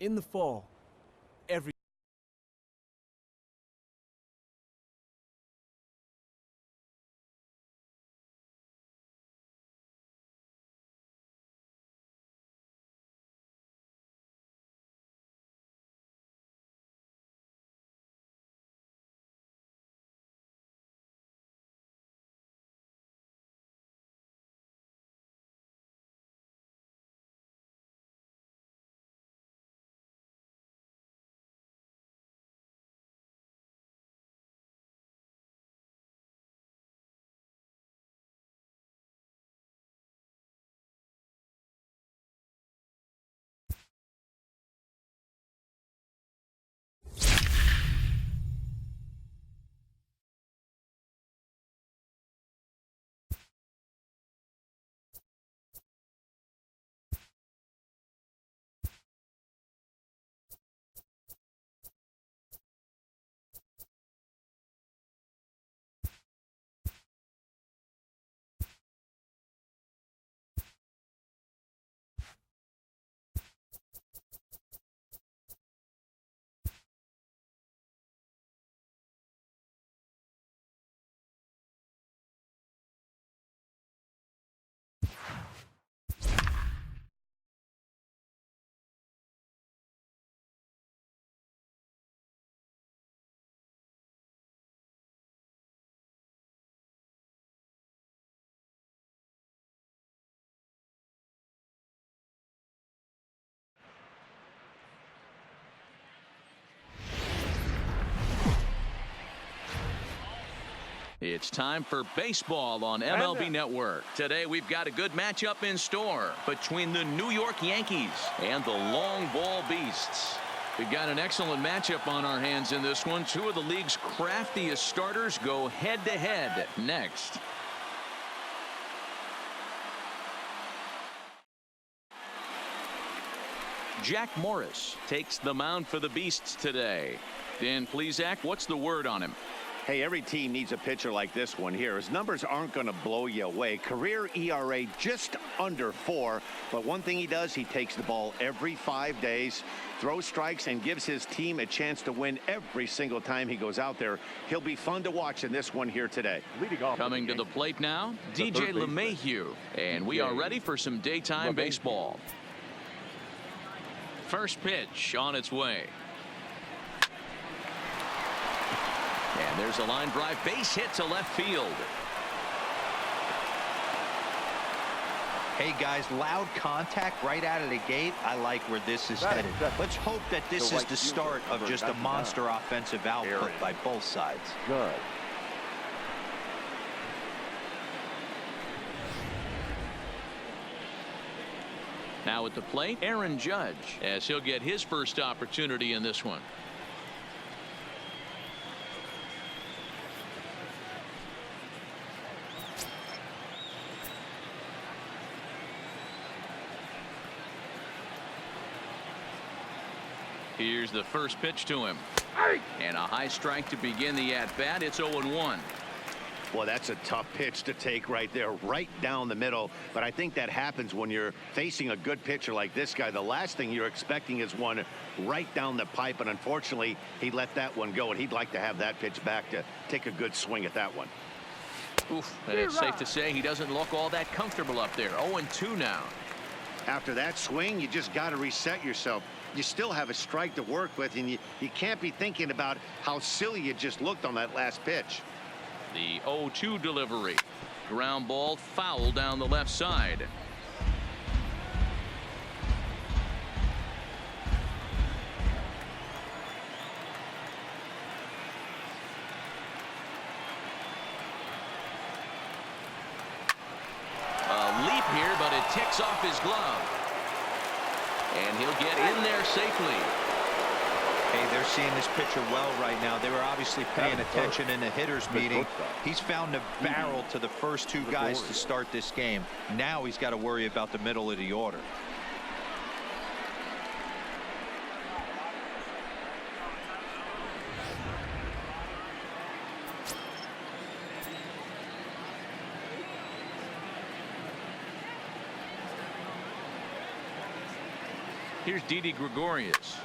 In the fall, every It's time for baseball on MLB Network. Today we've got a good matchup in store between the New York Yankees and the long ball beasts. We've got an excellent matchup on our hands in this one. Two of the league's craftiest starters go head-to-head next. Jack Morris takes the mound for the beasts today. Dan Plesac, what's the word on him? Hey, every team needs a pitcher like this one here. His numbers aren't going to blow you away. Career ERA just under 4. But one thing he does, he takes the ball every 5 days, throws strikes, and gives his team a chance to win every single time he goes out there. He'll be fun to watch in this one here today. Coming to the plate now, DJ LeMahieu. And we are ready for some daytime baseball. First pitch on its way. And there's a line drive, base hit to left field. Hey guys, loud contact right out of the gate. I like where this is headed. Let's hope that this is the start of just a monster offensive output by both sides. Good. Now at the plate, Aaron Judge, as he'll get his first opportunity in this one. Here's the first pitch to him. And a high strike to begin the at-bat. It's 0-1. Well, that's a tough pitch to take right there, right down the middle. But I think that happens when you're facing a good pitcher like this guy. The last thing you're expecting is one right down the pipe. And unfortunately, he let that one go. And he'd like to have that pitch back to take a good swing at that one. Oof, and it's safe to say he doesn't look all that comfortable up there. 0-2 now. After that swing, you just got to reset yourself. You still have a strike to work with, and you can't be thinking about how silly you just looked on that last pitch. The 0-2 delivery. Ground ball foul down the left side. A leap here, but it ticks off his glove. And he'll get in there safely. Hey, they're seeing this pitcher well right now. They were obviously paying attention in the hitters meeting. He's found a barrel to the first two guys to start this game. Now he's got to worry about the middle of the order. Here's Didi Gregorius.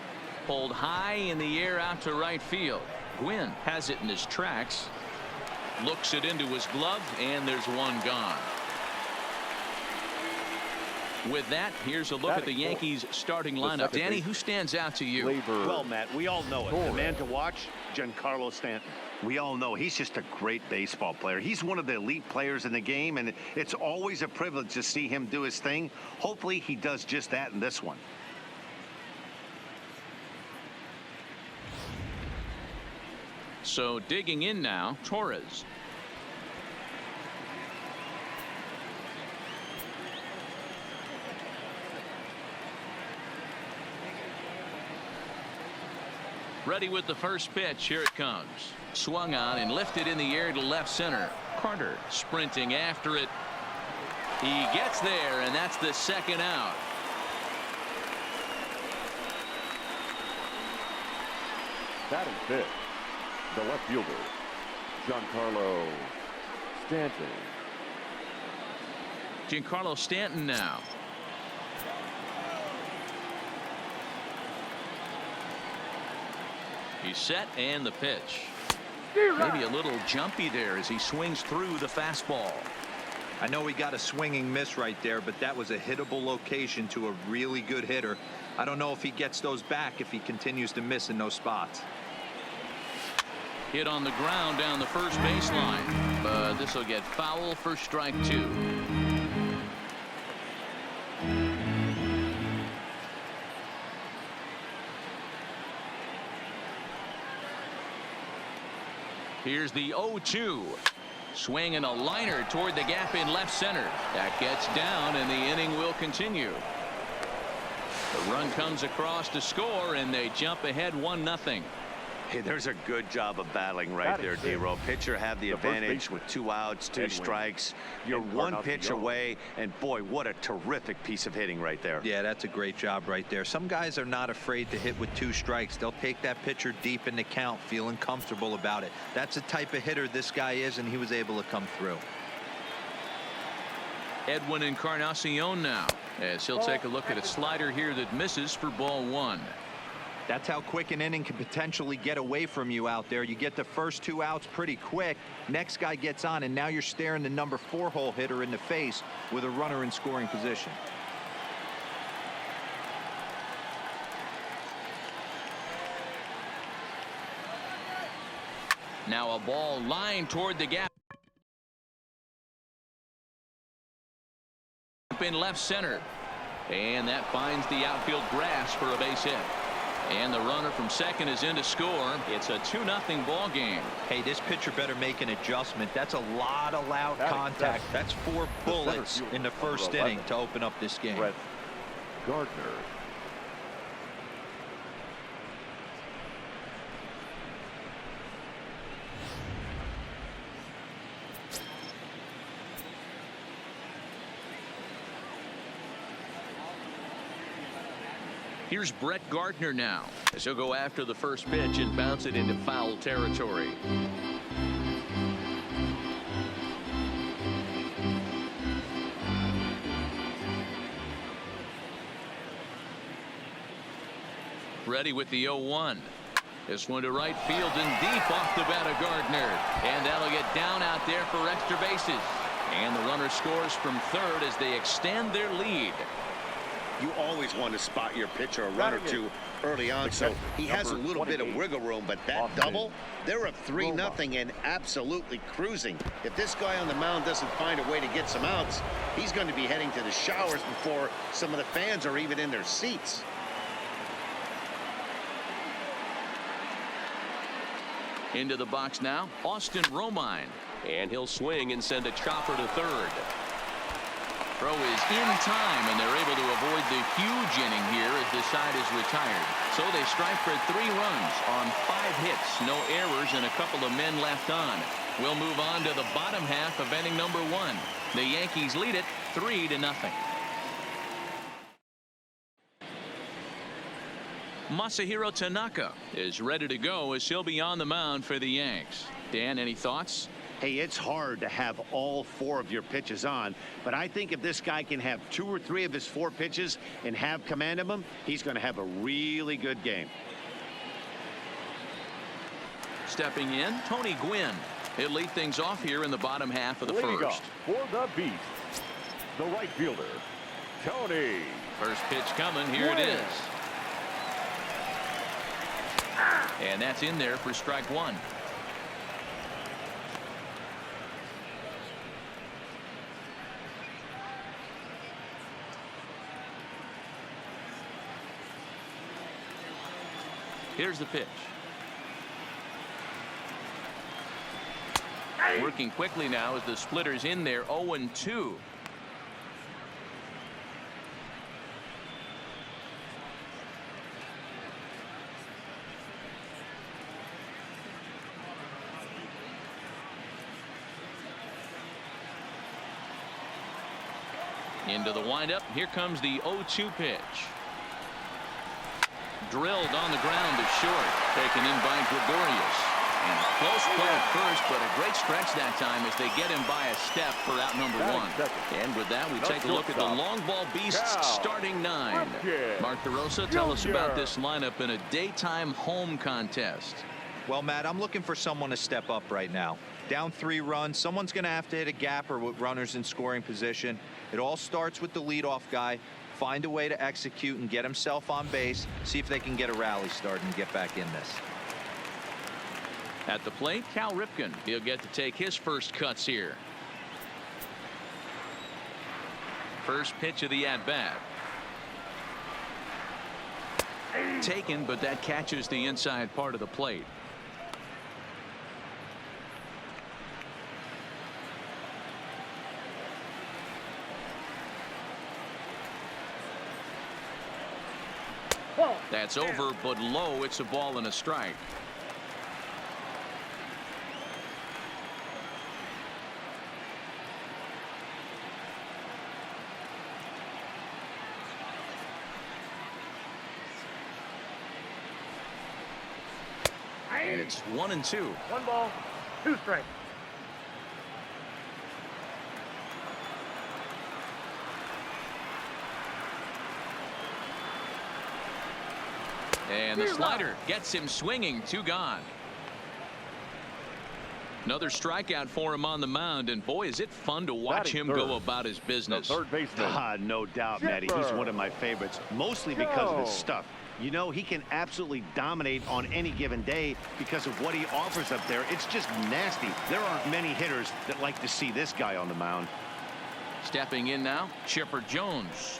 Pulled high in the air out to right field. Gwynn has it in his tracks. Looks it into his glove, and there's one gone. With that, here's a look at the Yankees starting lineup. Danny, who stands out to you? Well, Matt, we all know it. The man to watch, Giancarlo Stanton. We all know he's just a great baseball player. He's one of the elite players in the game, and it's always a privilege to see him do his thing. Hopefully he does just that in this one. So digging in now, Torres. Ready with the first pitch. Here it comes. Swung on and lifted in the air to left center. Carter sprinting after it. He gets there, and that's the second out. Batting fifth, the left fielder, Giancarlo Stanton. Giancarlo Stanton now. He's set, and the pitch. Maybe a little jumpy there as he swings through the fastball. I know he got a swinging miss right there, but that was a hittable location to a really good hitter. I don't know if he gets those back if he continues to miss in those spots. Hit on the ground down the first baseline, but this will get foul for strike two. Here's the 0-2. Swinging a liner toward the gap in left center. That gets down, and the inning will continue. The run comes across to score, and they jump ahead 1-0. Hey, there's a good job of battling right there, D-Row. Pitcher had the advantage with 2 outs, 2 strikes. You're 1 pitch away, and boy, what a terrific piece of hitting right there. Yeah, that's a great job right there. Some guys are not afraid to hit with 2 strikes. They'll take that pitcher deep in the count, feeling comfortable about it. That's the type of hitter this guy is, and he was able to come through. Edwin Encarnacion now, as he'll take a look at a slider here that misses for ball 1. That's how quick an inning can potentially get away from you out there. You get the first 2 outs pretty quick. Next guy gets on, and now you're staring the number 4 hole hitter in the face with a runner in scoring position. Now a ball lined toward the gap in left center, and that finds the outfield grass for a base hit. And the runner from second is in to score. It's a 2-0 ball game. Hey, this pitcher better make an adjustment. That's a lot of loud contact. That's 4 bullets in the first inning to open up this game. Brett Gardner. Here's Brett Gardner now, as he'll go after the first pitch and bounce it into foul territory. Ready with the 0-1. This one to right field and deep off the bat of Gardner. And that'll get down out there for extra bases. And the runner scores from third as they extend their lead. You always want to spot your pitcher a run or 2 early on, so he has a little bit of wiggle room, but that double, they're up 3-0 and absolutely cruising. If this guy on the mound doesn't find a way to get some outs, he's going to be heading to the showers before some of the fans are even in their seats. Into the box now, Austin Romine, and he'll swing and send a chopper to third. Throw is in time, and they're able to avoid the huge inning here as the side is retired. So they strike for 3 runs on 5 hits, no errors, and a couple of men left on. We'll move on to the bottom half of inning number 1. The Yankees lead it 3-0. Masahiro Tanaka is ready to go as he'll be on the mound for the Yanks. Dan, any thoughts? Hey, it's hard to have all 4 of your pitches on, but I think if this guy can have 2 or 3 of his 4 pitches and have command of them, he's going to have a really good game. Stepping in, Tony Gwynn. He'll lead things off here in the bottom half of the Leading first. off for the Beast, the right fielder, Tony. First pitch coming. Here it is. And that's in there for strike 1. Here's the pitch. Working quickly now as the splitter's in there. 0-2. Into the windup. Here comes the 0-2 pitch. Drilled on the ground to short. Taken in by Gregorius. And a close play at first, but a great stretch that time as they get him by a step for out number 1. And with that, we take a look at the long ball beasts starting 9. Mark DeRosa, tell us about this lineup in a daytime home contest. Well, Matt, I'm looking for someone to step up right now. Down 3 runs, someone's going to have to hit a gapper with runners in scoring position. It all starts with the leadoff guy. Find a way to execute and get himself on base. See if they can get a rally started and get back in this. At the plate, Cal Ripken. He'll get to take his first cuts here. First pitch of the at-bat. Taken, but that catches the inside part of the plate. That's over, but low. It's a ball and a strike. And it's 1-2. 1 ball, 2 strikes. And the slider gets him swinging. 2 gone. Another strikeout for him on the mound, and boy, is it fun to watch him go about his business. The third baseman. No doubt, Matty. He's one of my favorites, mostly because of his stuff. You know, he can absolutely dominate on any given day because of what he offers up there. It's just nasty. There aren't many hitters that like to see this guy on the mound. Stepping in now, Chipper Jones.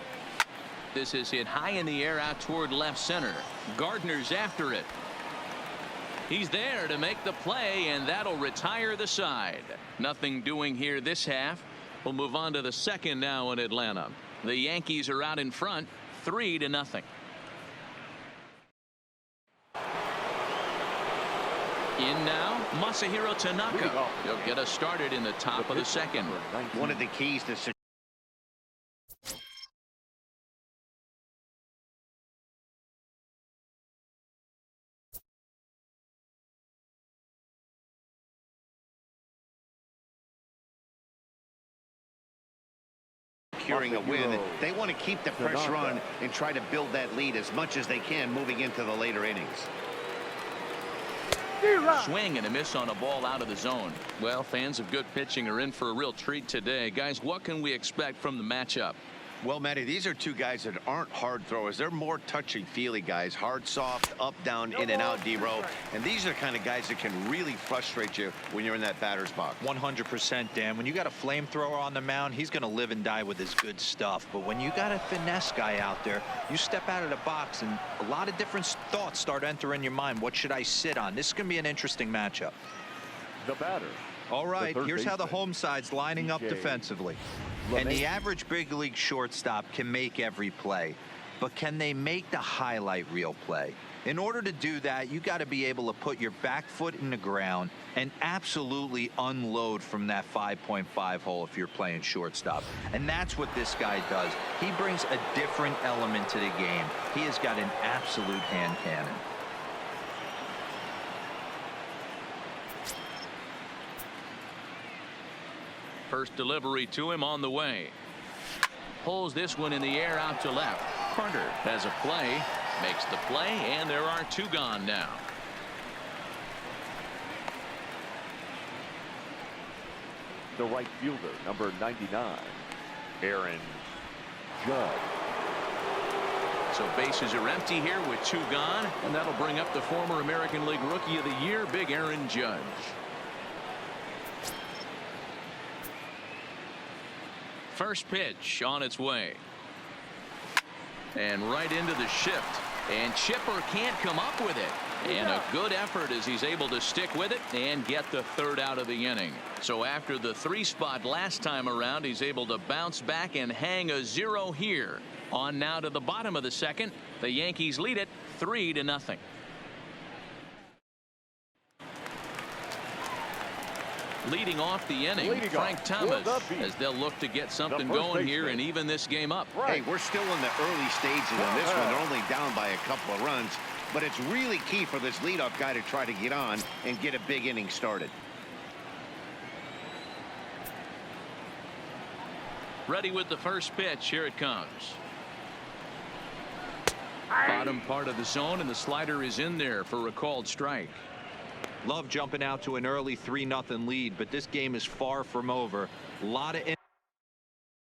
This is hit high in the air out toward left center. Gardner's after it. He's there to make the play, and that'll retire the side. Nothing doing here this half. We'll move on to the second now in Atlanta. The Yankees are out in front, 3-0. In now, Masahiro Tanaka. He'll get us started in the top of the second. One of the keys to securing a win. They want to keep the pressure on and try to build that lead as much as they can moving into the later innings. Swing and a miss on a ball out of the zone. Well, fans of good pitching are in for a real treat today. Guys, what can we expect from the matchup? Well, Matty, these are 2 guys that aren't hard throwers. They're more touchy-feely guys. Hard, soft, up, down, in and out, D-row. And these are the kind of guys that can really frustrate you when you're in that batter's box. 100%, Dan. When you got a flamethrower on the mound, he's going to live and die with his good stuff. But when you got a finesse guy out there, you step out of the box and a lot of different thoughts start entering your mind. What should I sit on? This is going to be an interesting matchup. The batter. All right, here's how the home side's lining up defensively. And the average big league shortstop can make every play, but can they make the highlight reel play? In order to do that, you got to be able to put your back foot in the ground and absolutely unload from that 5.5 hole if you're playing shortstop. And that's what this guy does. He brings a different element to the game. He has got an absolute hand cannon. First delivery to him on the way. Pulls this one in the air out to left. Carter has a play, makes the play, and there are two gone now. The right fielder, number 99, Aaron Judge. So bases are empty here with two gone, and that'll bring up the former American League Rookie of the Year, Big Aaron Judge. First pitch on its way. And right into the shift. And Chipper can't come up with it. And a good effort as he's able to stick with it and get the third out of the inning. So after the 3 spot last time around, he's able to bounce back and hang a 0 here. On now to the bottom of the second. The Yankees lead it 3-0. Leading off the inning, Frank Thomas, as they'll look to get something going here and even this game up. Hey, we're still in the early stages of this one. They're only down by a couple of runs, but it's really key for this leadoff guy to try to get on and get a big inning started. Ready with the first pitch. Here it comes. Bottom part of the zone, and the slider is in there for a called strike. Love jumping out to an early 3-0 lead, but this game is far from over. A lot of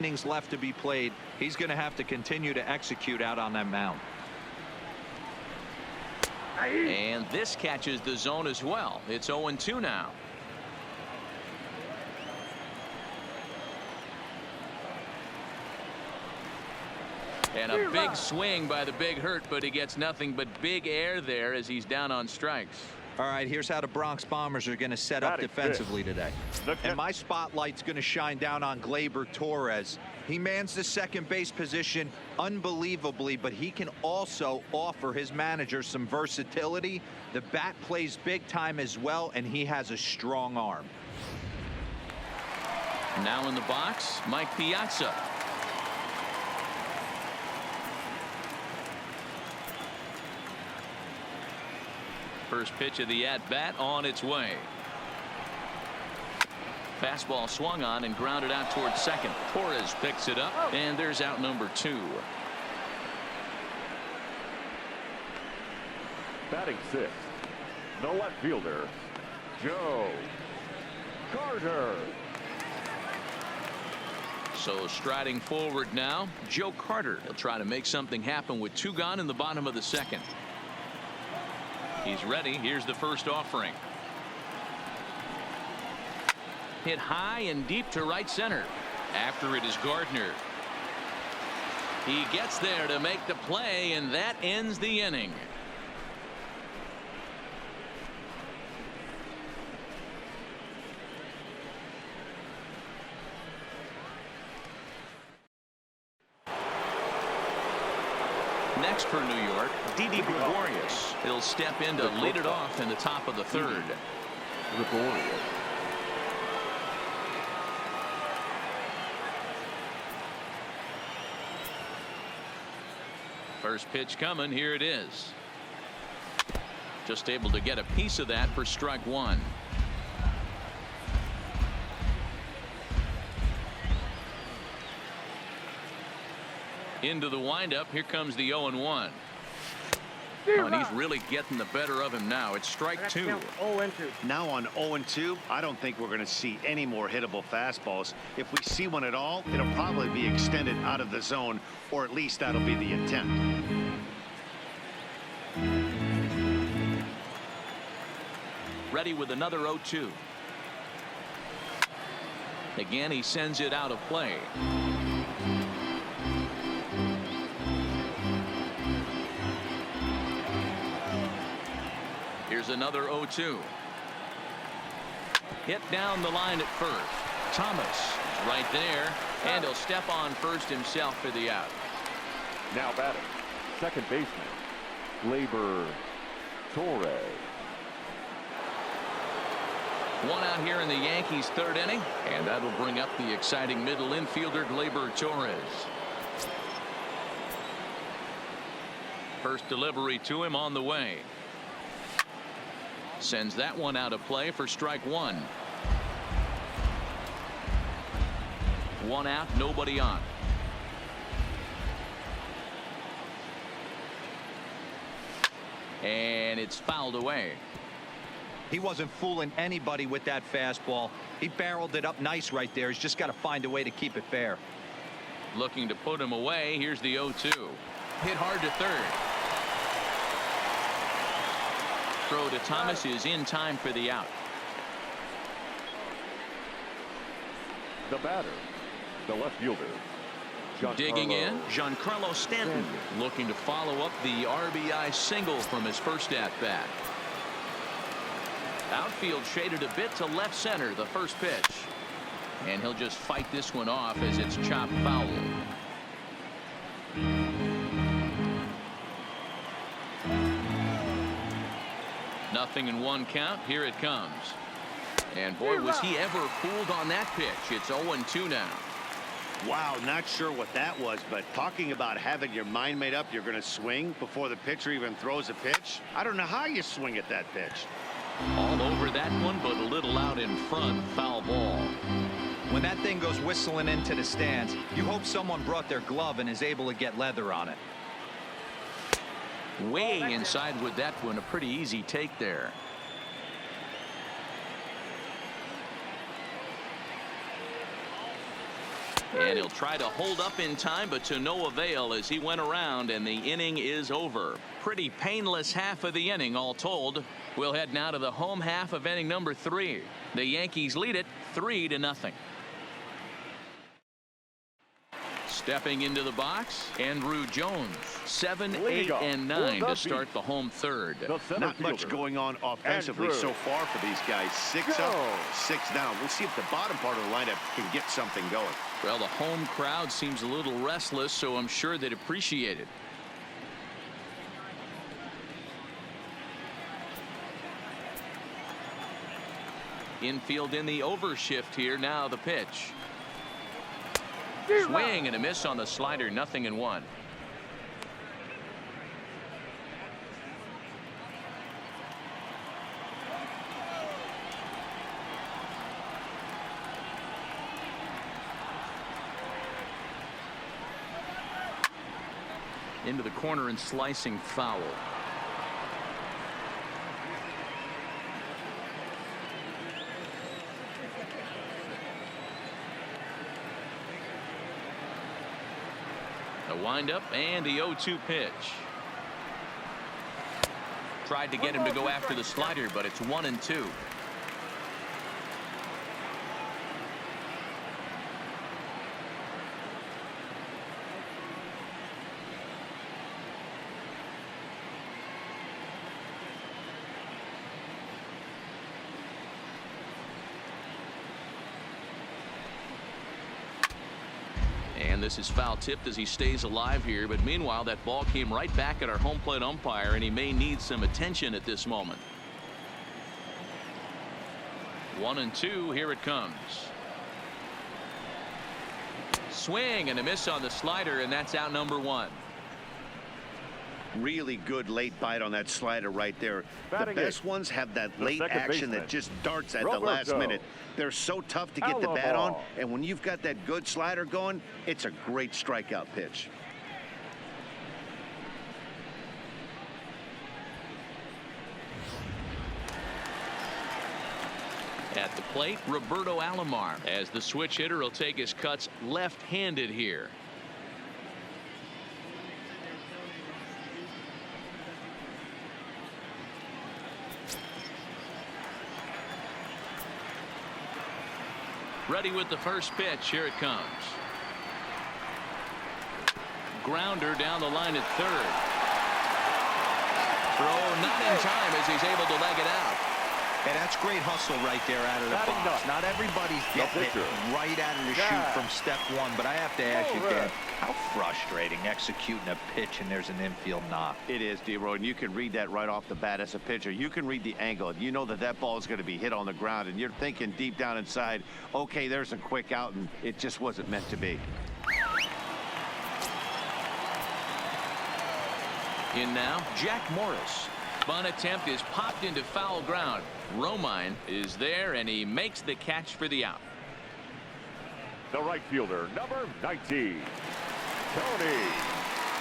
innings left to be played. He's going to have to continue to execute out on that mound. And this catches the zone as well. It's 0-2 now. And a big swing by the Big Hurt, but he gets nothing but big air there as he's down on strikes. All right, here's how the Bronx Bombers are going to set up defensively today. And my spotlight's going to shine down on Gleyber Torres. He mans the second base position unbelievably, but he can also offer his manager some versatility. The bat plays big time as well, and he has a strong arm. Now in the box, Mike Piazza. First pitch of the at-bat on its way. Fastball swung on and grounded out towards second. Torres picks it up, and there's out number 2. Batting 6th, the left fielder, Joe Carter. So striding forward now, Joe Carter. He'll try to make something happen with 2 gone in the bottom of the second. He's ready. Here's the first offering. Hit high and deep to right center. After it is Gardner. He gets there to make the play, and that ends the inning. Next for New York, Didi Gregorius. He'll step in to lead it off in the top of the 3rd. Gregorius. First pitch coming. Here it is. Just able to get a piece of that for strike 1. Into the windup. Here comes the 0-1. Oh, and he's really getting the better of him now. It's strike 2. 0-2. Now on 0-2, I don't think we're going to see any more hittable fastballs. If we see one at all, it'll probably be extended out of the zone, or at least that'll be the intent. Ready with another 0-2. Again, he sends it out of play. Here's another 0-2. Hit down the line at first. Thomas is right there, and he'll step on first himself for the out. Now batting, second baseman, Gleyber Torres. One out here in the Yankees' 3rd inning, and that'll bring up the exciting middle infielder Gleyber Torres. First delivery to him on the way. Sends that one out of play for strike 1. One out, nobody on. And it's fouled away. He wasn't fooling anybody with that fastball. He barreled it up nice right there. He's just got to find a way to keep it fair. Looking to put him away. Here's the 0-2. Hit hard to third. Throw to Thomas is in time for the out. The batter, the left fielder. Digging in, Giancarlo Stanton looking to follow up the RBI single from his first at-bat. Outfield shaded a bit to left center, the first pitch. And he'll just fight this one off as it's chopped foul. Nothing in one count. Here it comes. And boy, was he ever fooled on that pitch. It's 0-2 now. Wow, not sure what that was, but talking about having your mind made up you're going to swing before the pitcher even throws a pitch. I don't know how you swing at that pitch. All over that one, but a little out in front. Foul ball. When that thing goes whistling into the stands, you hope someone brought their glove and is able to get leather on it. Way inside with that one. A pretty easy take there. And he'll try to hold up in time, but to no avail as he went around and the inning is over. Pretty painless half of the inning all told. We'll head now to the home half of inning number 3. The Yankees lead it 3-0. Stepping into the box, Andrew Jones. 7, 8, and 9 to start the home third. Not much going on offensively so far for these guys. 6 up, 6 down. We'll see if the bottom part of the lineup can get something going. Well, the home crowd seems a little restless, so I'm sure they'd appreciate it. Infield in the overshift here. Now the pitch. Swing and a miss on the slider. 0-1. Into the corner and slicing foul. The windup and the 0-2 pitch. Tried to get him to go after the slider, but it's 1-2. And this is foul tipped as he stays alive here. But meanwhile, that ball came right back at our home plate umpire, and he may need some attention at this moment. 1-2. Here it comes. Swing and a miss on the slider, and that's out number 1. Really good late bite on that slider right there. The best ones have that late action that just darts at the last minute. They're so tough to get the bat on, and when you've got that good slider going, it's a great strikeout pitch. At the plate, Roberto Alomar, as the switch hitter will take his cuts left-handed here. Ready with the first pitch. Here it comes. Grounder down the line at third. Throw not in time as he's able to leg it out. And that's great hustle right there out of the box. Not everybody's getting it right out of the chute from step 1, but I have to ask you, Dan, how frustrating executing a pitch and there's an infield knock. It is, D-Roy, and you can read that right off the bat as a pitcher. You can read the angle. You know that that ball is going to be hit on the ground, and you're thinking deep down inside, okay, there's a quick out, and it just wasn't meant to be. In now, Jack Morris. Bunt attempt is popped into foul ground. Romine is there, and he makes the catch for the out. The right fielder, number 19, Tony.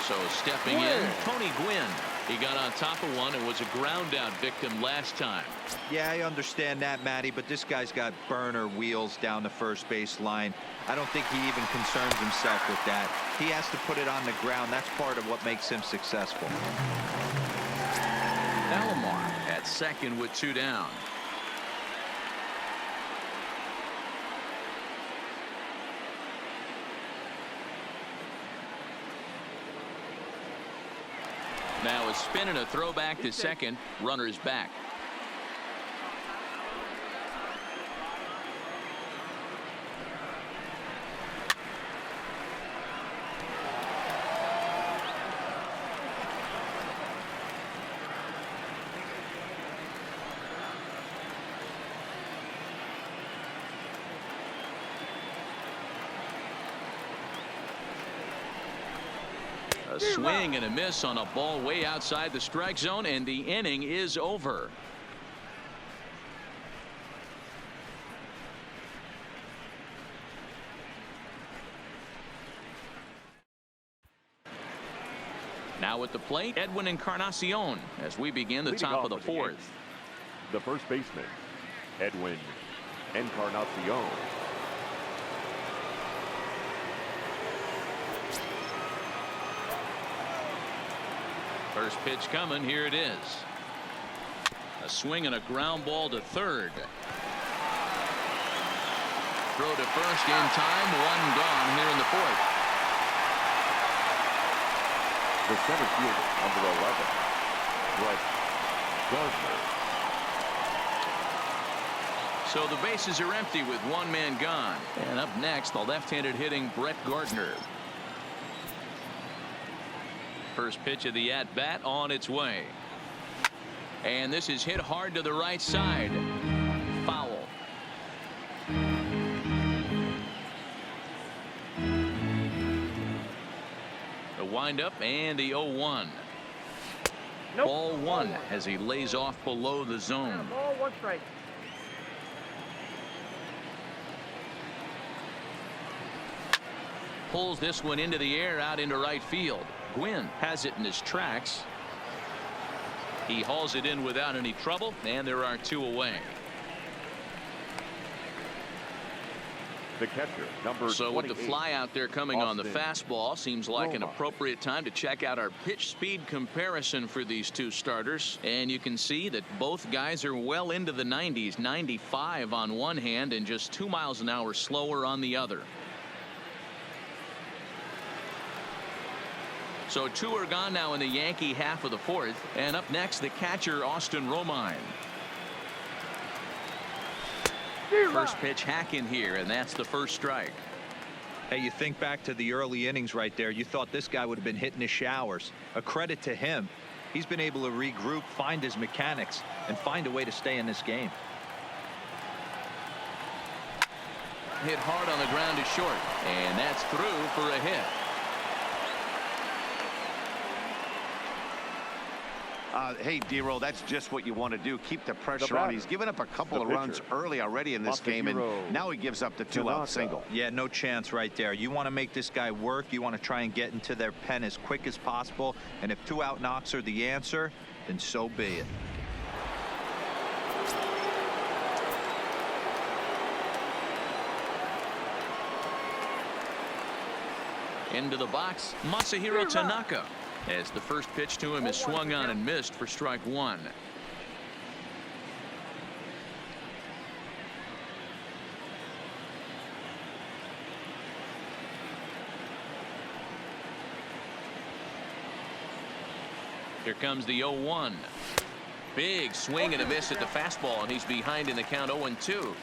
So stepping in, Tony Gwynn. He got on top of one and was a ground out victim last time. Yeah, I understand that, Matty, but this guy's got burner wheels down the first base line. I don't think he even concerns himself with that. He has to put it on the ground. That's part of what makes him successful. Alomar at second with 2 down. Now a spin and a throwback to second. Runners back. A swing and a miss on a ball way outside the strike zone, and the inning is over. Now at the plate, Edwin Encarnacion as we begin the top of the fourth. The first baseman, Edwin Encarnacion. First pitch coming. Here it is. A swing and a ground ball to third. Throw to first in time. One gone here in the fourth. The center fielder, number 11, Brett Gardner. So the bases are empty with one man gone. And up next, the left-handed hitting Brett Gardner. First pitch of the at-bat on its way. And this is hit hard to the right side. Foul. The windup and the 0-1. Nope. Ball one as he lays off below the zone. Ball 1 strike. Pulls this one into the air out into right field. Gwynn has it in his tracks. He hauls it in without any trouble, and there are 2 away. The catcher, number So with the 28, fly out there coming on the Austin fastball, seems like an Roma. appropriate time to check out our pitch speed comparison for these 2 starters. And you can see that both guys are well into the 90s, 95 on one hand and just 2 miles an hour slower on the other. So 2 are gone now in the Yankee half of the fourth. And up next, the catcher, Austin Romine. First pitch hack in here, and that's the first strike. Hey, you think back to the early innings right there. You thought this guy would have been hitting his showers. A credit to him. He's been able to regroup, find his mechanics, and find a way to stay in this game. Hit hard on the ground to short, and that's through for a hit. Hey, D-Roll, that's just what you want to do. Keep the pressure on. He's given up a couple of runs early already in this game, and now he gives up the 2-out single. Yeah, no chance right there. You want to make this guy work. You want to try and get into their pen as quick as possible. And if 2-out knocks are the answer, then so be it. Into the box, Masahiro Tanaka, as the first pitch to him is swung on and missed for strike 1. Here comes the 0-1. Big swing and a miss at the fastball, and he's behind in the count 0-2.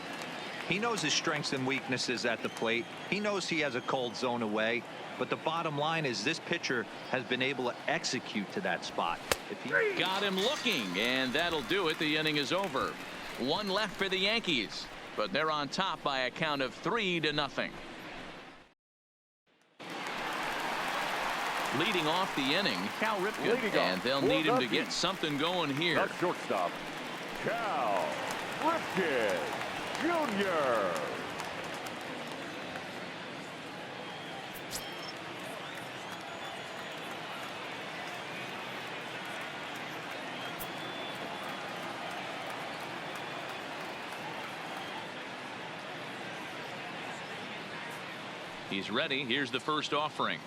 He knows his strengths and weaknesses at the plate. He knows he has a cold zone away. But the bottom line is this pitcher has been able to execute to that spot. If he got him looking, and that'll do it. The inning is over. 1 left for the Yankees, but they're on top by a count of 3-0. Leading off the inning, Cal Ripken, and they'll need him to get something going here. The shortstop, Cal Ripken Jr. He's ready. Here's the first offering.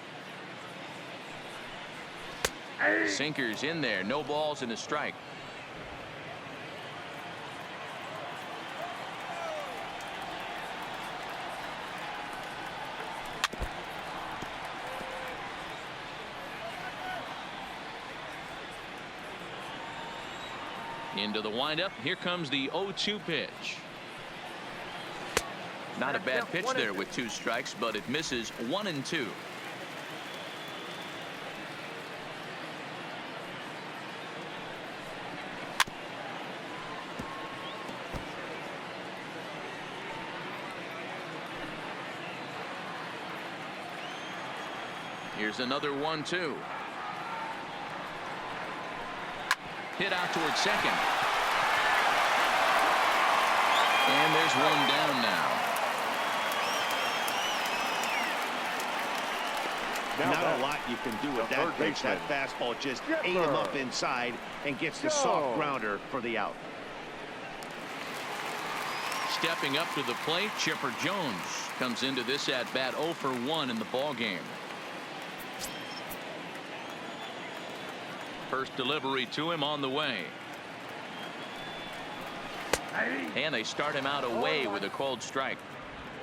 Sinkers in there. No balls and a strike. Into the windup. Here comes the 0-2 pitch. Not a bad pitch there with 2 strikes, but it misses 1-2. Here's another 1-2. Hit out towards second. And there's one down now. Not a lot you can do with that pitch. That fastball just ate him up inside and gets the soft grounder for the out. Stepping up to the plate, Chipper Jones comes into this at bat 0 for 1 in the ball game. First delivery to him on the way. And they start him out away with a called strike.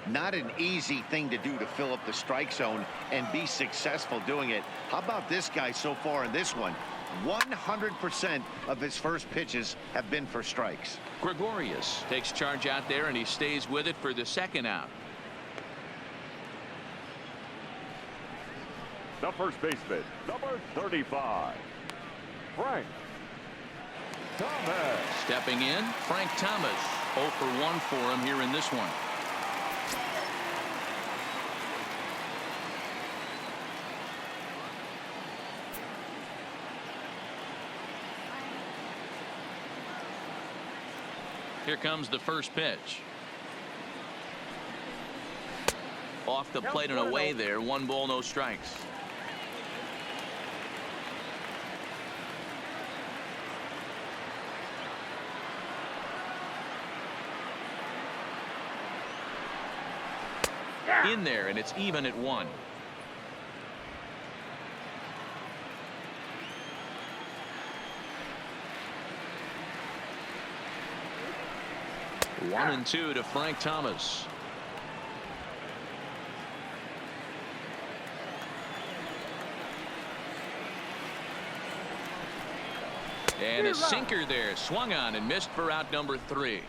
Not an easy thing to do to fill up the strike zone and be successful doing it. How about this guy so far in this one? 100% of his first pitches have been for strikes. Gregorius takes charge out there, and he stays with it for the second out. The first baseman, number 35, Frank Thomas. Stepping in, Frank Thomas. 0 for 1 for him here in this one. Here comes the first pitch. Off the plate and away there. 1 ball, no strikes. In there, and it's even at 1. One and 2 to Frank Thomas. And a sinker there, swung on and missed for out number 3.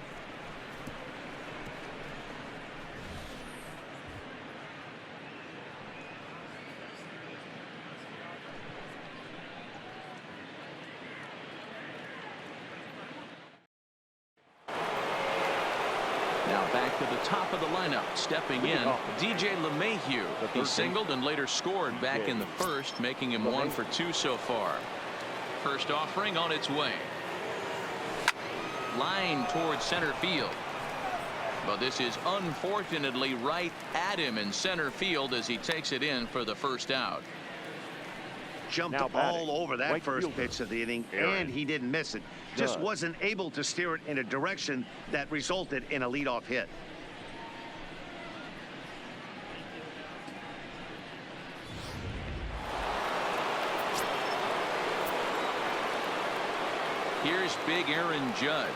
Now back to the top of the lineup. Stepping in, DJ LeMahieu. He singled and later scored back in the first, making him 1 for 2 so far. First offering on its way. Line towards center field. But this is unfortunately right at him in center field as he takes it in for the first out. Jumped all over that first pitch of the inning, and he didn't miss it. Just wasn't able to steer it in a direction that resulted in a leadoff hit. Here's big Aaron Judge.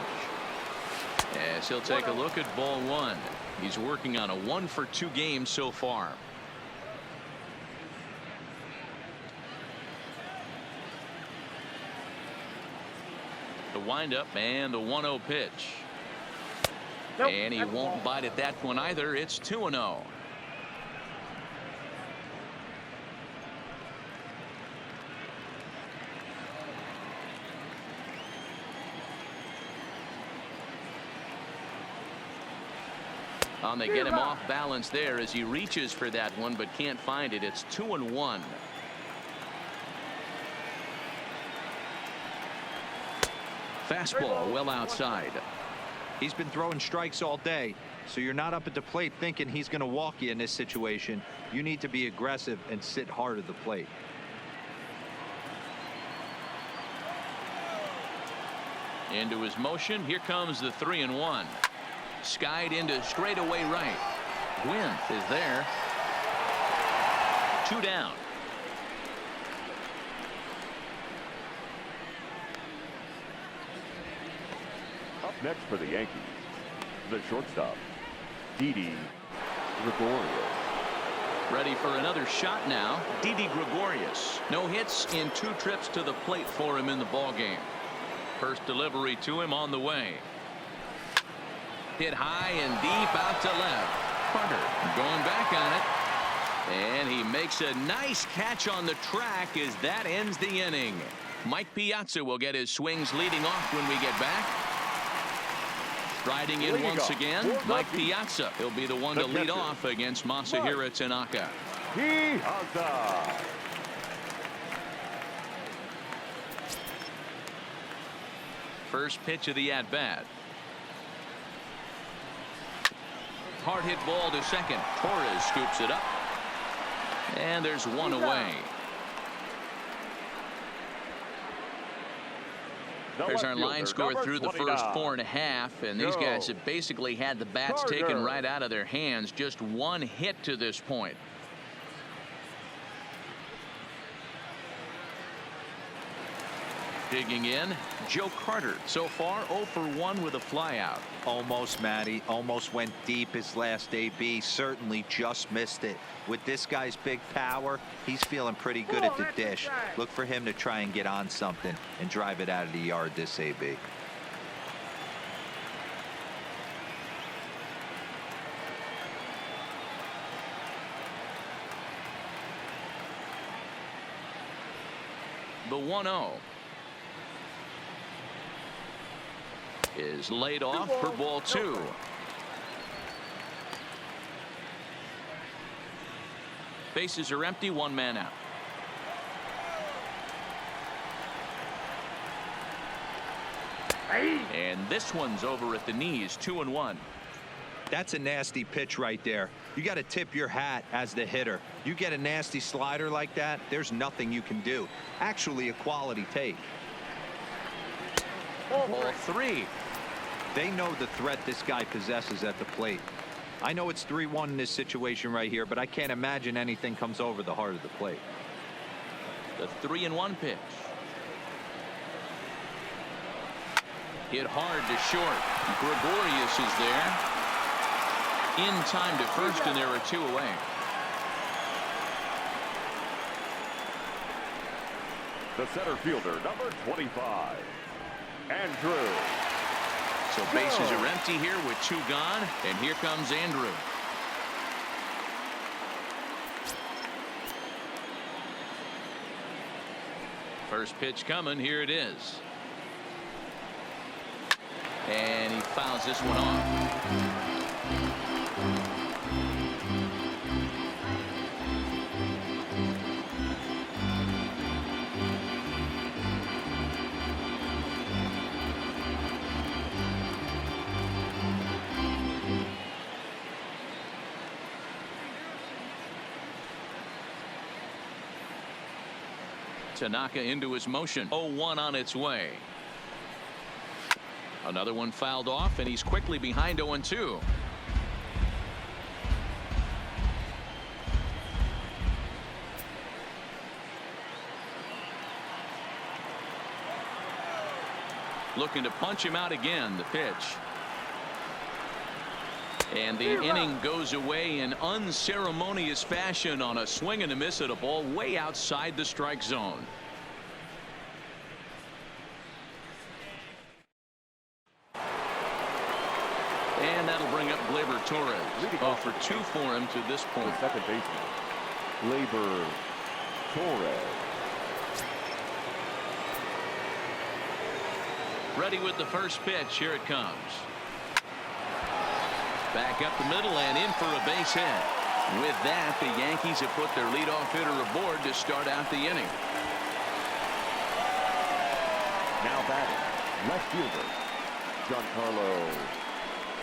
As he'll take a look at ball 1. He's working on a 1 for 2 game so far. The windup and the 1-0 pitch. And he won't bite at that one either. It's 2-0. They get him off balance there as he reaches for that one but can't find it. It's 2-1. Fastball well outside. He's been throwing strikes all day, so you're not up at the plate thinking he's going to walk you in this situation. You need to be aggressive and sit hard at the plate. Into his motion. Here comes the 3-1. Skied into straightaway right. Gwynn is there. 2 down. Up next for the Yankees, the shortstop, Didi Gregorius. Ready for another shot now. Didi Gregorius. No hits in 2 trips to the plate for him in the ball game. First delivery to him on the way. Hit high and deep out to left. Carter going back on it. And he makes a nice catch on the track as that ends the inning. Mike Piazza will get his swings leading off when we get back. Striding in once again, Mike Piazza. He'll be the one to lead off against Masahiro Tanaka. Piazza. First pitch of the at-bat. Hard hit ball to second. Torres scoops it up. And there's one away. There's our line score through the first 4.5, and these guys have basically had the bats taken right out of their hands. Just 1 hit to this point. Digging in, Joe Carter. So far 0 for 1 with a flyout. Almost, Matty. Almost went deep his last AB. Certainly just missed it. With this guy's big power, he's feeling pretty good at the dish. Look for him to try and get on something and drive it out of the yard this AB. The 1-0 is laid off for ball 2. Bases are empty, 1 man out. And this one's over at the knees, 2-1. That's a nasty pitch right there. You got to tip your hat as the hitter. You get a nasty slider like that, there's nothing you can do. Actually a quality take. Ball 3. They know the threat this guy possesses at the plate. I know it's 3-1 in this situation right here, but I can't imagine anything comes over the heart of the plate. The 3-1 pitch. Hit hard to short. Gregorius is there. In time to first, and there are 2 away. The center fielder, number 25, Andrew. So bases are empty here with 2 gone, and here comes Andrew. First pitch coming. Here it is. And he fouls this one off. Tanaka into his motion. 0-1 on its way. Another one fouled off, and he's quickly behind 0-2. Looking to punch him out again. The pitch. And the inning goes away in unceremonious fashion on a swing and a miss at a ball way outside the strike zone. And that'll bring up Gleyber Torres. 0 for 2 for him to this point. Second baseman, Gleyber Torres. Ready with the first pitch. Here it comes. Back up the middle and in for a base hit. With that, the Yankees have put their leadoff hitter aboard to start out the inning. Now batting, left fielder, Giancarlo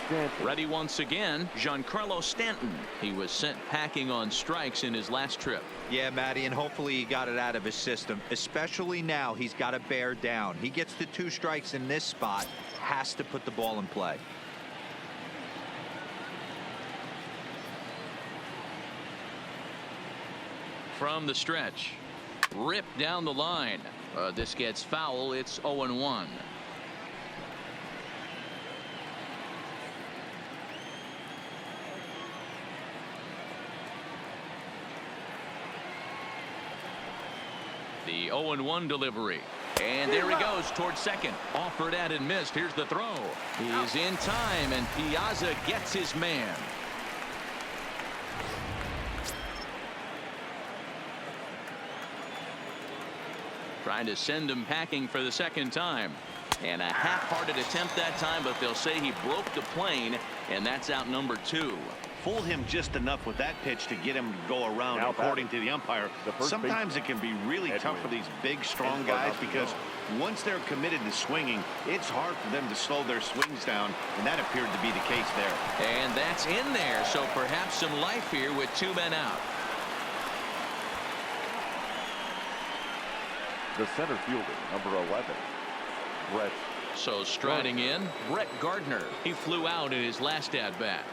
Stanton. Ready once again, Giancarlo Stanton. He was sent packing on strikes in his last trip. Yeah, Matty, and hopefully he got it out of his system. Especially now, he's got to bear down. He gets the 2 strikes in this spot, has to put the ball in play. from the stretch. Ripped down the line. This gets foul. It's 0-1. The 0-1 delivery. And there he goes towards second. Offered at and missed. Here's the throw. He's in time, and Piazza gets his man. Trying to send him packing for the second time. And a half-hearted attempt that time, but they'll say he broke the plane, and that's out number 2. Fooled him just enough with that pitch to get him to go around, Now according to the umpire. Sometimes it can be really tough for these big, strong guys because once they're committed to swinging, it's hard for them to slow their swings down, and that appeared to be the case there. And that's in there, so perhaps some life here with 2 men out. The center fielder, number 11, Brett. So striding in, Brett Gardner. He flew out in his last at-bat.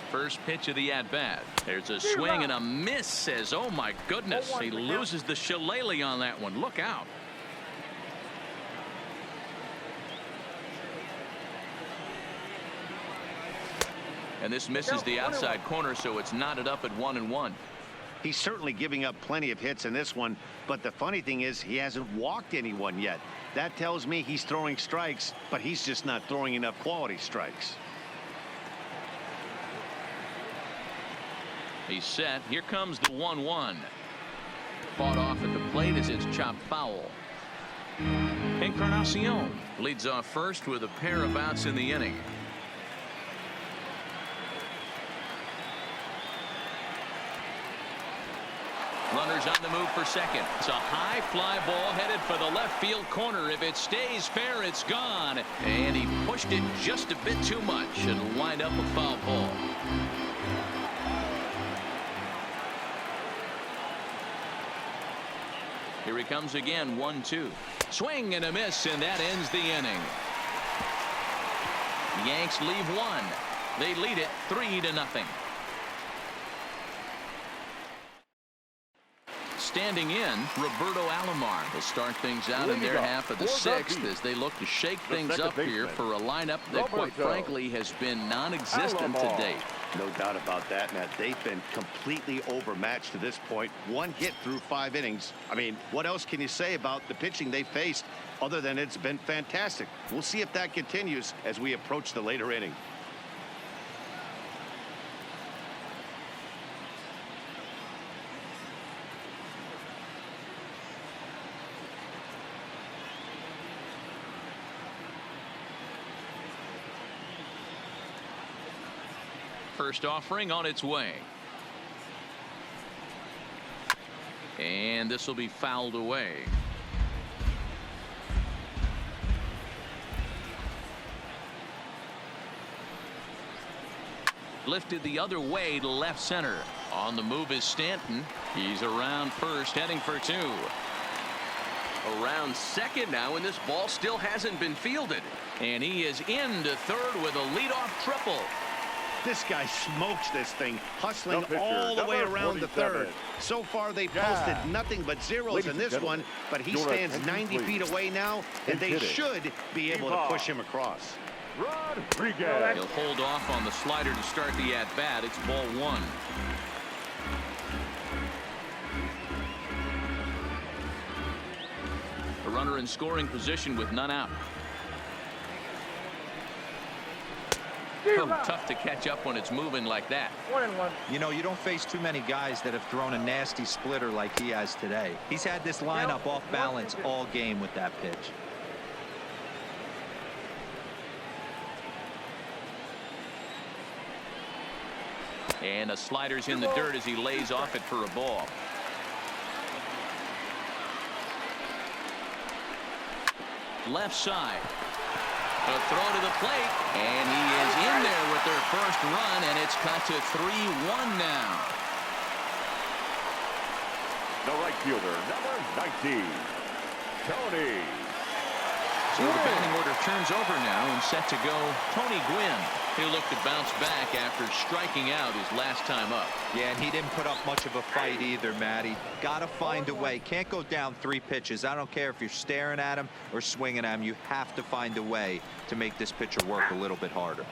First pitch of the at-bat. There's a swing and a miss. Says, oh my goodness, he loses the shillelagh on that one. Look out. And this misses the outside corner, so it's knotted up at 1-1. He's certainly giving up plenty of hits in this one, but the funny thing is he hasn't walked anyone yet. That tells me he's throwing strikes, but he's just not throwing enough quality strikes. He's set. Here comes the 1-1. Fought off at the plate as it's chopped foul. Encarnacion leads off first with a pair of outs in the inning. Runners on the move for second. It's a high fly ball headed for the left field corner. If it stays fair, it's gone. And he pushed it just a bit too much. It'll wind up a foul ball. Here he comes again, 1-2. Swing and a miss, and that ends the inning. Yanks leave one. They lead it 3-0. Standing in, Roberto Alomar will start things out in their half of the 6th as they look to shake things up here for a lineup that, quite frankly, has been non-existent to date. No doubt about that, Matt. They've been completely overmatched to this point. 1 hit through 5 innings. I mean, what else can you say about the pitching they faced other than it's been fantastic? We'll see if that continues as we approach the later inning. First offering on its way. And this will be fouled away. Lifted the other way to left center. On the move is Stanton. He's around first, heading for 2. Around second now, and this ball still hasn't been fielded. And he is into third with a leadoff triple. This guy smokes this thing, hustling all the way around the third. So far, they posted nothing but zeros in this one, but he stands 90 feet away now, and they should be able to push him across. Rodriguez. He'll hold off on the slider to start the at-bat. It's ball 1. A runner in scoring position with none out. Oh, tough to catch up when it's moving like that. 1-1. You know, you don't face too many guys that have thrown a nasty splitter like he has today. He's had this lineup off balance all game with that pitch. And a slider's in the dirt as he lays off it for a ball. Left side. A throw to the plate, and he is in there with their first run, and it's cut to 3-1 now. The right fielder, number 19, Tony. So the batting order turns over now and set to go Tony Gwynn. He'll look to bounce back after striking out his last time up. Yeah, and he didn't put up much of a fight either, Matty. Got to find a way. Can't go down 3 pitches. I don't care if you're staring at him or swinging at him. You have to find a way to make this pitcher work a little bit harder.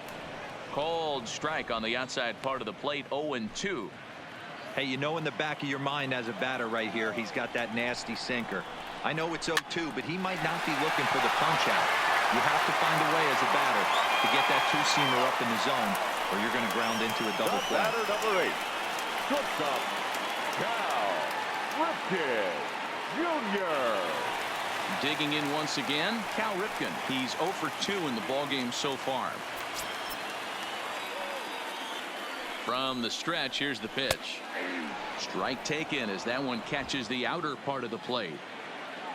Cold strike on the outside part of the plate. 0-2. Hey, you know in the back of your mind as a batter right here, he's got that nasty sinker. I know it's 0-2, but he might not be looking for the punch out. You have to find a way as a batter to get that 2-seamer up in the zone, or you're going to ground into a double play. Batter number 8. Shortstop, Cal Ripken Jr. Digging in once again, Cal Ripken. He's 0 for 2 in the ballgame so far. From the stretch, here's the pitch. Strike taken as that one catches the outer part of the plate.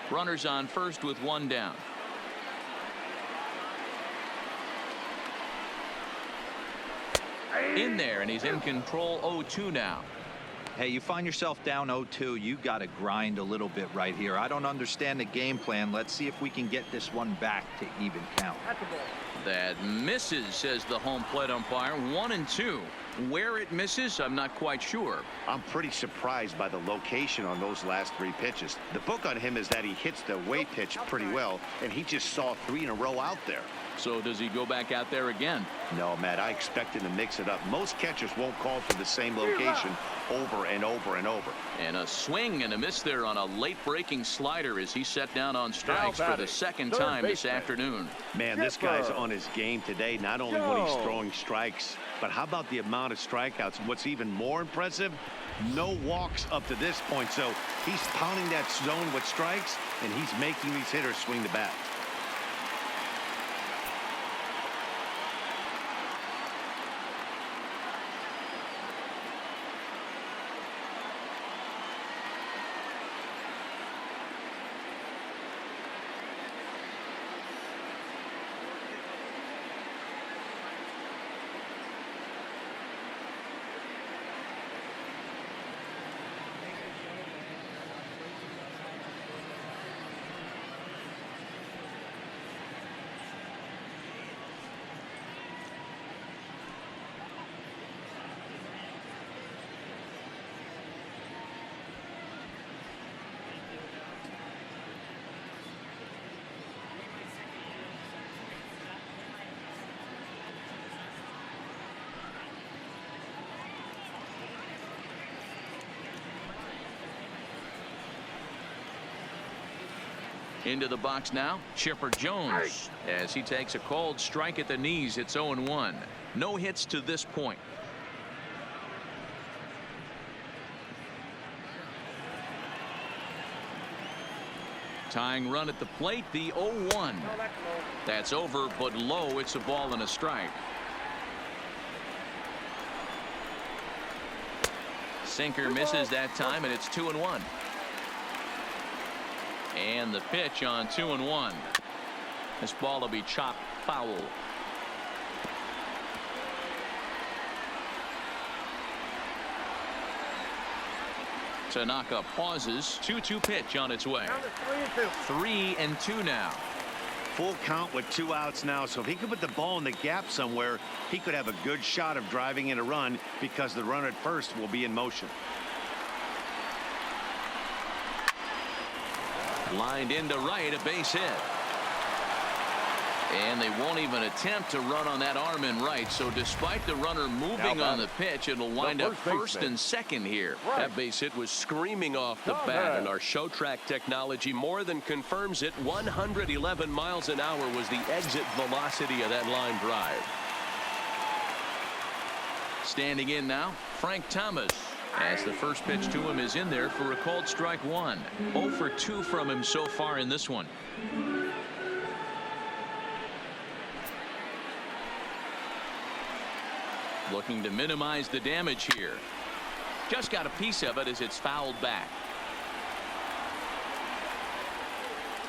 Runners on first with 1 down. In there, and he's in control. 0-2 now. Hey, you find yourself down 0-2, you got to grind a little bit right here. I don't understand the game plan. Let's see if we can get this one back to even count. That misses, says the home plate umpire. 1-2. Where it misses, I'm not quite sure. I'm pretty surprised by the location on those last 3 pitches. The book on him is that he hits the away pitch pretty well, and he just saw 3 in a row out there. So does he go back out there again? No, Matt, I expect him to mix it up. Most catchers won't call for the same location over and over and over. And a swing and a miss there on a late breaking slider as he set down on strikes for the second time this afternoon. Man, this guy's on his game today, not only when he's throwing strikes, but how about the amount of strikeouts? What's even more impressive, no walks up to this point. So he's pounding that zone with strikes, and he's making these hitters swing the bat. Into the box now, Chipper Jones, as he takes a cold strike at the knees. It's 0-1. No hits to this point. Tying run at the plate, the 0-1. That's over, but low. It's a ball and a strike. Sinker misses that time, and it's 2-1. And the pitch on 2-1. This ball will be chopped foul. Tanaka pauses. 2-2 pitch on its way. 3-2 now. Full count with 2 outs now, so if he could put the ball in the gap somewhere, he could have a good shot of driving in a run because the runner at first will be in motion. Lined into right, a base hit. And they won't even attempt to run on that arm in right. So despite the runner moving on the pitch, it'll wind up first and second here. That base hit was screaming off the bat, and our show track technology more than confirms it. 111 miles an hour was the exit velocity of that line drive. Standing in now, Frank Thomas, as the first pitch to him is in there for a called strike 1. 0 for 2 from him so far in this one. Looking to minimize the damage here. Just got a piece of it as it's fouled back.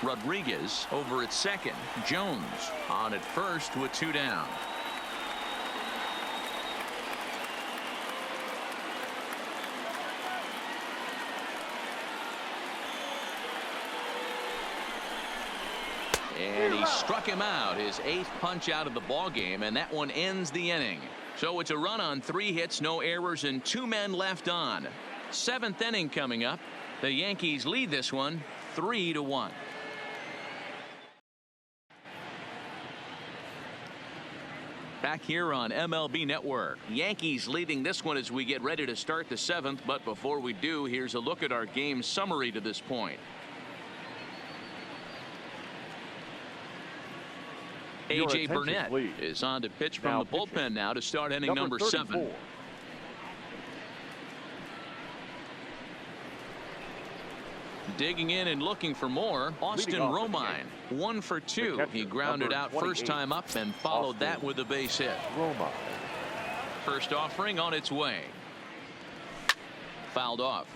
Rodriguez over at second. Jones on at first with 2 down. And he struck him out, his 8th punch out of the ball game, and that one ends the inning. So it's a run on 3 hits, no errors, and 2 men left on. 7th inning coming up. The Yankees lead this one 3-1. Back here on MLB Network. Yankees leading this one as we get ready to start the 7th. But before we do, here's a look at our game summary to this point. A.J. Burnett is on to pitch from the bullpen now to start inning number 7. Digging in and looking for more, Austin Romine, 1 for 2. He grounded out first time up and followed that with a base hit. First offering on its way. Fouled off.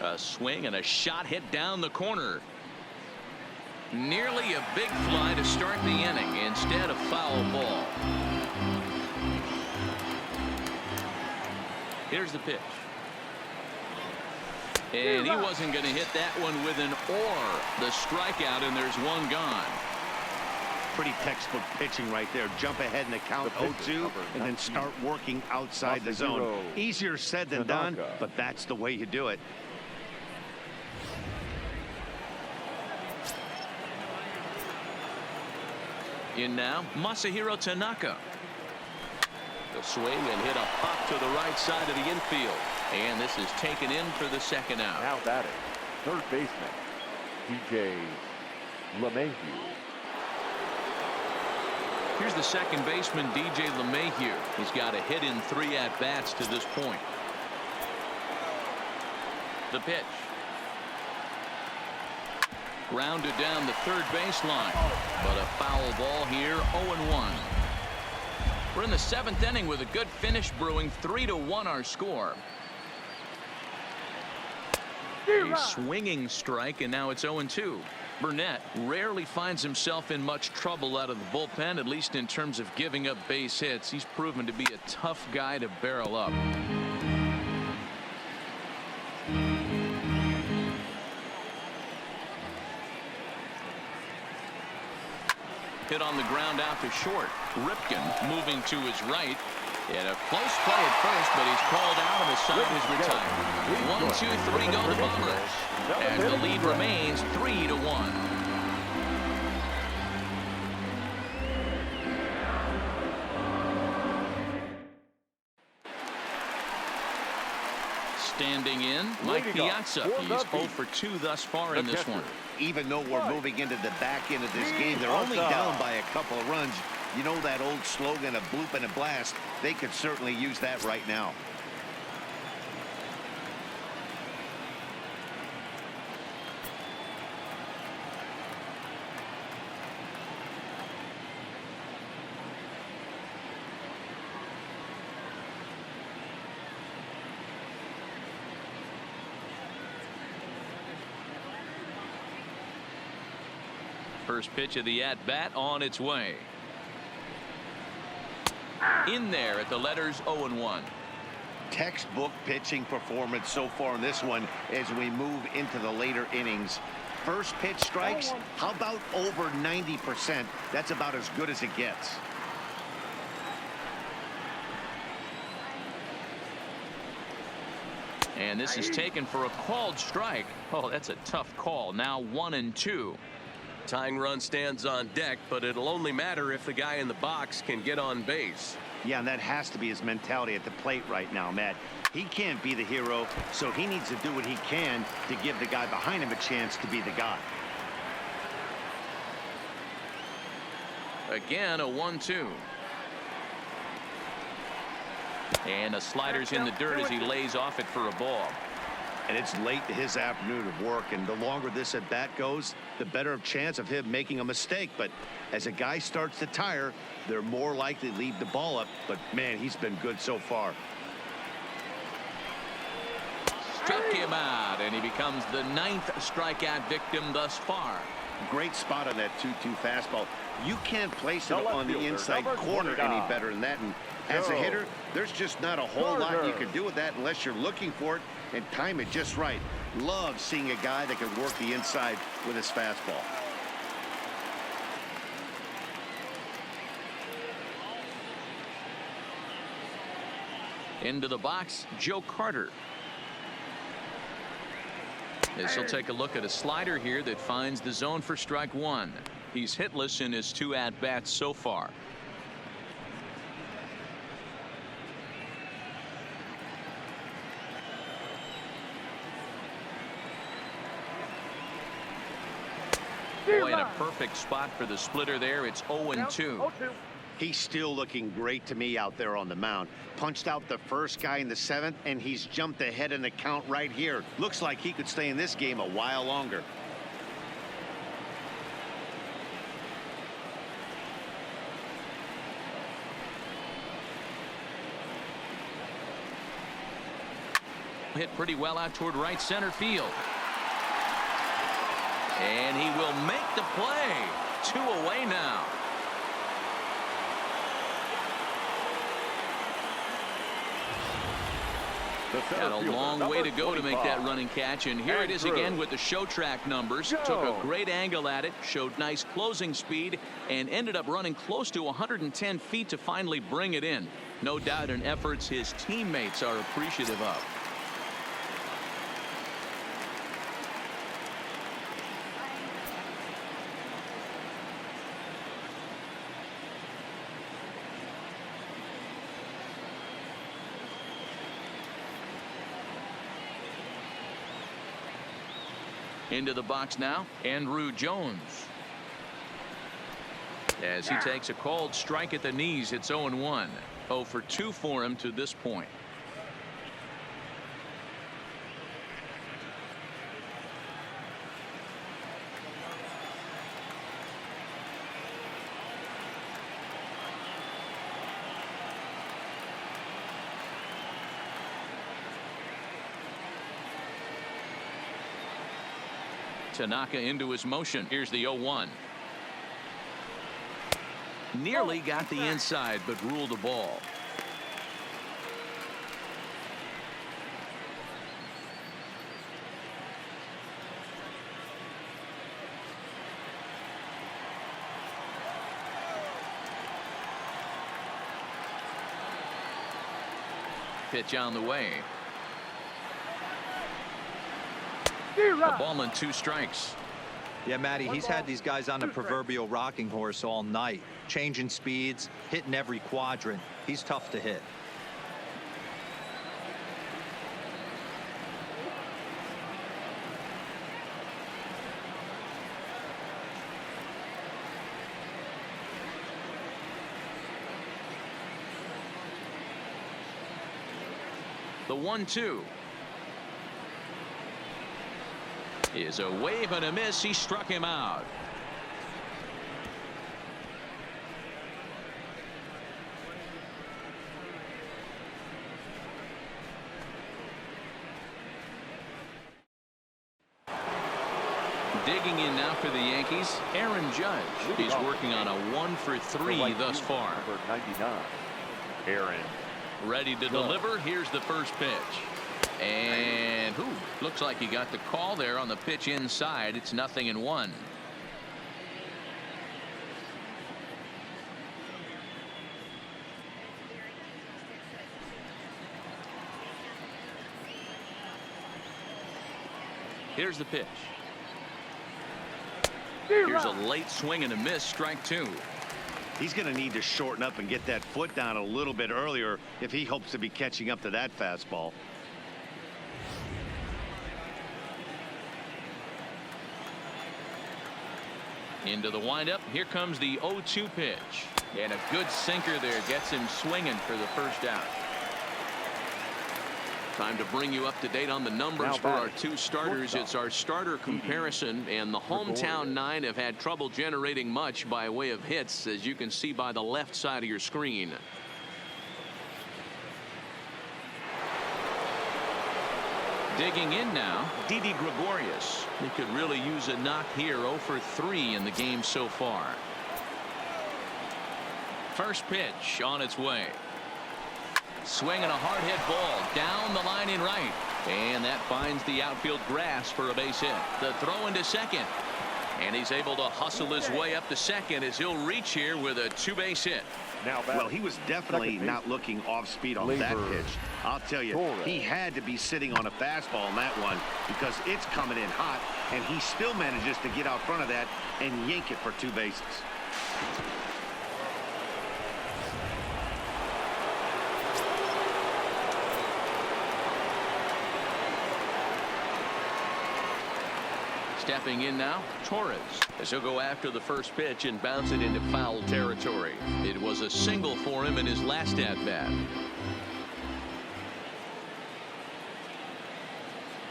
A swing and a shot hit down the corner. Nearly a big fly to start the inning. Instead, a foul ball. Here's the pitch. And he wasn't going to hit that one with an or. The strikeout, and there's one gone. Pretty textbook pitching right there. Jump ahead in the count 0-2 and then start working outside the zone. Easier said than done, but that's the way you do it. In now, Masahiro Tanaka. The swing and hit a pop to the right side of the infield. And this is taken in for the second out. Now batting, third baseman, DJ LeMahieu. Here's the second baseman, DJ LeMahieu. He's got a hit in 3 at-bats to this point. The pitch. Grounded down the third baseline, but a foul ball here. 0-1. We're in the 7th inning with a good finish brewing. 3-1 our score. A swinging strike, and now it's 0-2. Burnett rarely finds himself in much trouble out of the bullpen, at least in terms of giving up base hits. He's proven to be a tough guy to barrel up. Hit on the ground out to short. Ripken moving to his right. And a close play at first, but he's called out and the side is retired. 1, 2, 3 go the Bombers. And the lead remains 3-1. Standing in, Mike Piazza. He's 0 for 2 thus far in this one. Even though we're moving into the back end of this game, they're only down by a couple of runs. You know that old slogan of bloop and a blast. They could certainly use that right now. First pitch of the at-bat on its way. In there at the letters 0-1. Textbook pitching performance so far in this one as we move into the later innings. First pitch strikes, how about over 90%? That's about as good as it gets. And this is taken for a called strike. Oh, that's a tough call. Now 1-2. Tying run stands on deck, but it'll only matter if the guy in the box can get on base. Yeah, and that has to be his mentality at the plate right now, Matt. He can't be the hero, so he needs to do what he can to give the guy behind him a chance to be the guy. Again, a 1-2. And a slider's in the dirt as he lays off it for a ball. And it's late to his afternoon of work, and the longer this at bat goes, the better chance of him making a mistake. But as a guy starts to tire, they're more likely to leave the ball up. But man, he's been good so far. Struck him out, and he becomes the 9th strikeout victim thus far. Great spot on that 2-2 fastball. You can't place it on the inside corner any better than that. And As a hitter, there's just not a whole lot you Carter. can do with that unless you're looking for it and time it just right. Love seeing a guy that can work the inside with his fastball. Into the box, Joe Carter. This will take a look at a slider here that finds the zone for strike one. He's hitless in his 2 at-bats so far. Boy, in a perfect spot for the splitter there. It's 0-2. 0-2. He's still looking great to me out there on the mound. Punched out the first guy in the 7th, and he's jumped ahead in the count right here. Looks like he could stay in this game a while longer. Hit pretty well out toward right center field. And he will make the play. 2 away now. Got a long way to go to make that running catch, and here it is again with the show track numbers. Took a great angle at it, showed nice closing speed, and ended up running close to 110 feet to finally bring it in. No doubt in efforts his teammates are appreciative of. Into the box now, Andrew Jones. As he takes a called strike at the knees, it's 0-1. 0 for 2 for him to this point. Tanaka into his motion. Here's the 0-1. Nearly got the inside, but ruled the ball. Pitch on the way. A ball and 2 strikes. Yeah, Matty, he's had these guys on the proverbial rocking horse all night, changing speeds, hitting every quadrant. He's tough to hit. The 1-2 is a wave and a miss. He struck him out. Digging in now for the Yankees, Aaron Judge. He's working on a 1 for 3 thus far. Number 99, Aaron. Ready to deliver. Here's the first pitch. And looks like he got the call there on the pitch inside. It's 0-1. Here's the pitch. Here's a late swing and a miss. Strike 2. He's going to need to shorten up and get that foot down a little bit earlier if he hopes to be catching up to that fastball. Into the windup. Here comes the 0-2 pitch. And a good sinker there gets him swinging for the first out. Time to bring you up to date on the numbers for our 2 starters. It's our starter comparison, and the hometown 9 have had trouble generating much by way of hits, as you can see by the left side of your screen. Digging in now, Didi Gregorius. He could really use a knock here. 0 for 3 in the game so far. First pitch on its way. Swinging a hard hit ball down the line in right. And that finds the outfield grass for a base hit. The throw into second. And he's able to hustle his way up to second as he'll reach here with a two-base hit. Well, he was definitely not looking off speed on that pitch. I'll tell you, he had to be sitting on a fastball on that one because it's coming in hot, and he still manages to get out front of that and yank it for two bases. Stepping in now, Torres, as he'll go after the first pitch and bounce it into foul territory. It was a single for him in his last at-bat.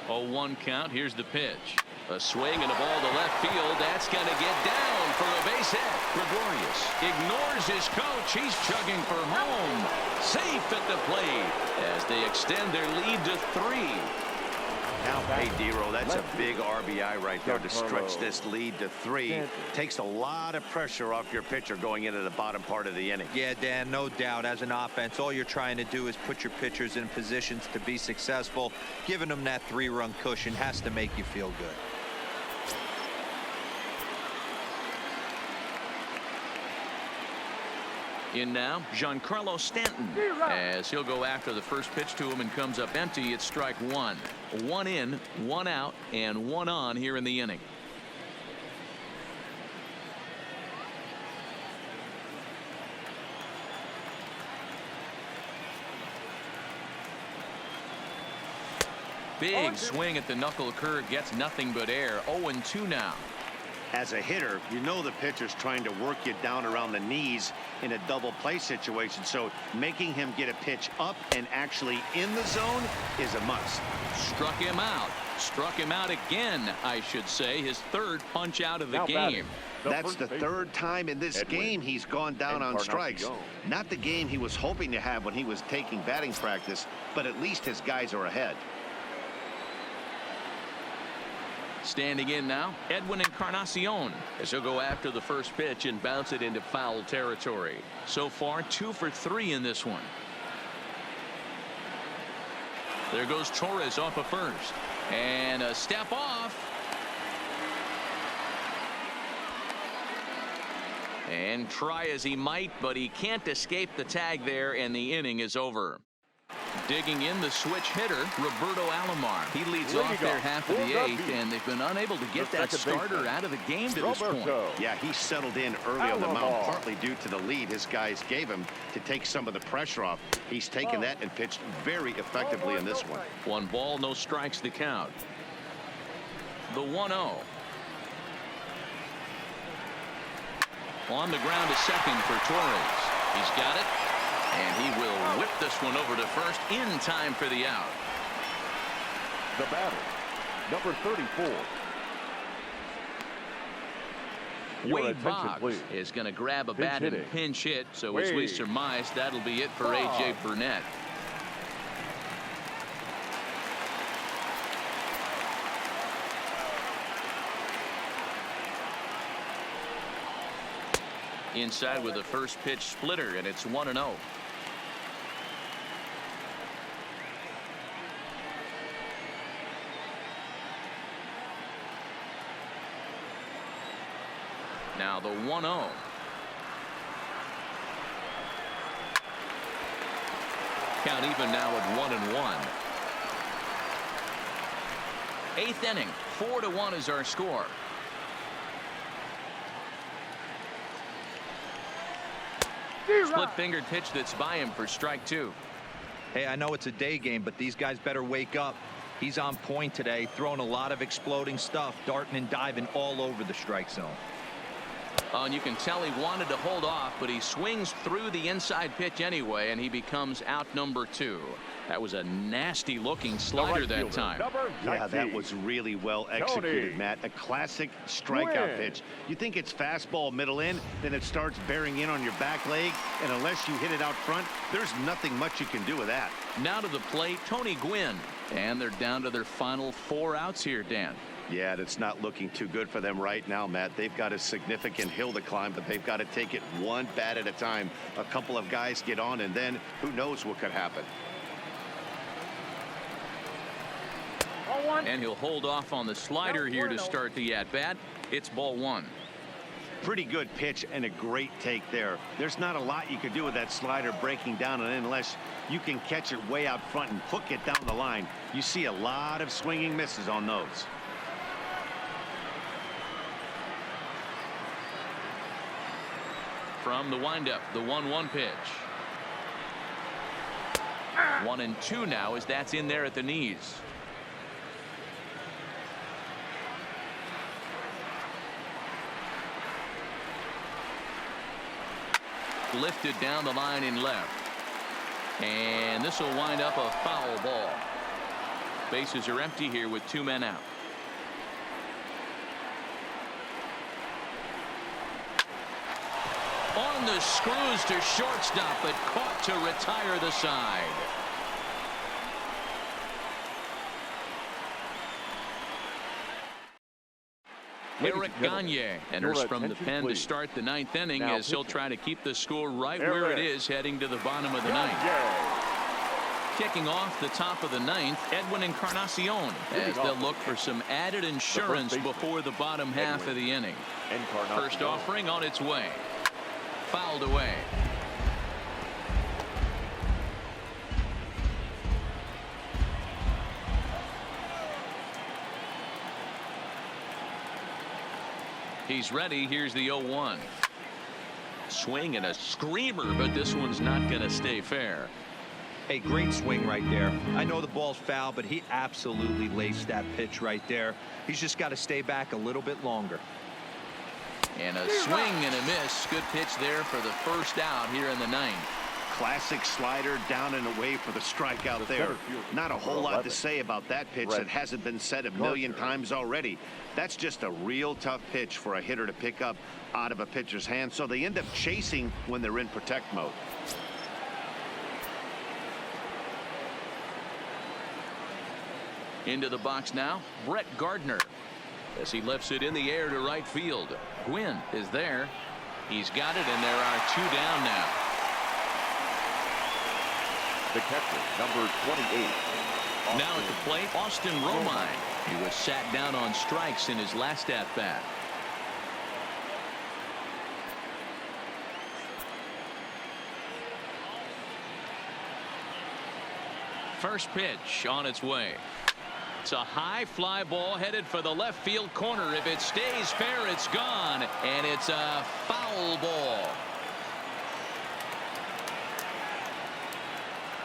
0-1 count. Here's the pitch. A swing and a ball to left field. That's going to get down for a base hit. Gregorius ignores his coach. He's chugging for home. Safe at the plate as they extend their lead to 3. Hey, D-Roll, that's a big RBI right there to stretch this lead to 3. Takes a lot of pressure off your pitcher going into the bottom part of the inning. Yeah, Dan, no doubt. As an offense, all you're trying to do is put your pitchers in positions to be successful. Giving them that 3-run cushion has to make you feel good. In now, Giancarlo Stanton, as he'll go after the first pitch to him and comes up empty. It's strike 1. 1 in, 1 out, and 1 on here in the inning. Big swing at the knuckle curve, gets nothing but air. 0-2 now. As a hitter, you know the pitcher's trying to work you down around the knees in a double play situation, so making him get a pitch up and actually in the zone is a must. Struck him out. Struck him out again, I should say. His third punch out of the game. That's the third time in this game he's gone down on strikes. Not the game he was hoping to have when he was taking batting practice, but at least his guys are ahead. Standing in now, Edwin Encarnacion, as he'll go after the first pitch and bounce it into foul territory. So far, 2 for 3 in this one. There goes Torres off of first. And a step off. And try as he might, but he can't escape the tag there, and the inning is over. Digging in the switch hitter, Roberto Alomar. He leads off there half of the 8th, and they've been unable to get that starter out of the game to this point. Yeah, he settled in early on the mound, partly due to the lead his guys gave him to take some of the pressure off. He's taken that and pitched very effectively in this one. 1 ball, no strikes to count. The 1-0. On the ground to second for Torres. He's got it. And he will whip this one over to first in time for the out. The batter, number 34. Wade Boggs is going to grab a bat and pinch hit. So as we surmise, that'll be it for A.J. Burnett. Inside with a first pitch splitter, and it's 1-0. Now the 1-0. Count even now at 1-1. 8th inning, 4-1 is our score. Split-fingered pitch that's by him for strike 2. Hey, I know it's a day game, but these guys better wake up. He's on point today, throwing a lot of exploding stuff, darting and diving all over the strike zone. And you can tell he wanted to hold off, but he swings through the inside pitch anyway, and he becomes out number 2. That was a nasty looking slider that time. Yeah, that was really well executed, Matt. A classic strikeout pitch. You think it's fastball middle in, then it starts bearing in on your back leg, and unless you hit it out front, there's nothing much you can do with that. Now to the plate, Tony Gwynn, and they're down to their final 4 outs here, Dan. Yeah, that's not looking too good for them right now, Matt. They've got a significant hill to climb, but they've got to take it one bat at a time. A couple of guys get on, and then who knows what could happen. Ball one. And he'll hold off on the slider here to start the at-bat. It's ball one. Pretty good pitch and a great take there. There's not a lot you could do with that slider breaking down, and unless you can catch it way out front and hook it down the line, you see a lot of swinging misses on those. From the windup, the 1-1 pitch. 1-2 now as that's in there at the knees. Lifted down the line in left. And this will wind up a foul ball. Bases are empty here with 2 men out. On the screws to shortstop, but caught to retire the side. Eric Gagne enters from the pen to start the 9th inning as he'll try to keep the score right where it is heading to the bottom of the 9th. Kicking off the top of the 9th, Edwin Encarnacion as they'll look for some added insurance before the bottom half of the inning. First offering on its way. Fouled away. He's ready. Here's the 0-1. Swing and a screamer, but this one's not going to stay fair. A great swing right there. I know the ball's foul, but he absolutely laced that pitch right there. He's just got to stay back a little bit longer. And a swing and a miss. Good pitch there for the first out here in the 9th. Classic slider down and away for the strikeout there. Not a whole lot to say about that pitch that hasn't been said a million times already. That's just a real tough pitch for a hitter to pick up out of a pitcher's hand, so they end up chasing when they're in protect mode. Into the box now, Brett Gardner as he lifts it in the air to right field. Gwynn is there. He's got it, and there are 2 down now. The catcher, number 28. Now at the plate, Austin Romine. He was sat down on strikes in his last at-bat. First pitch on its way. It's a high fly ball headed for the left field corner. If it stays fair, it's gone, and it's a foul ball.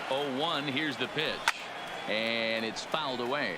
0-1. Here's the pitch, and it's fouled away.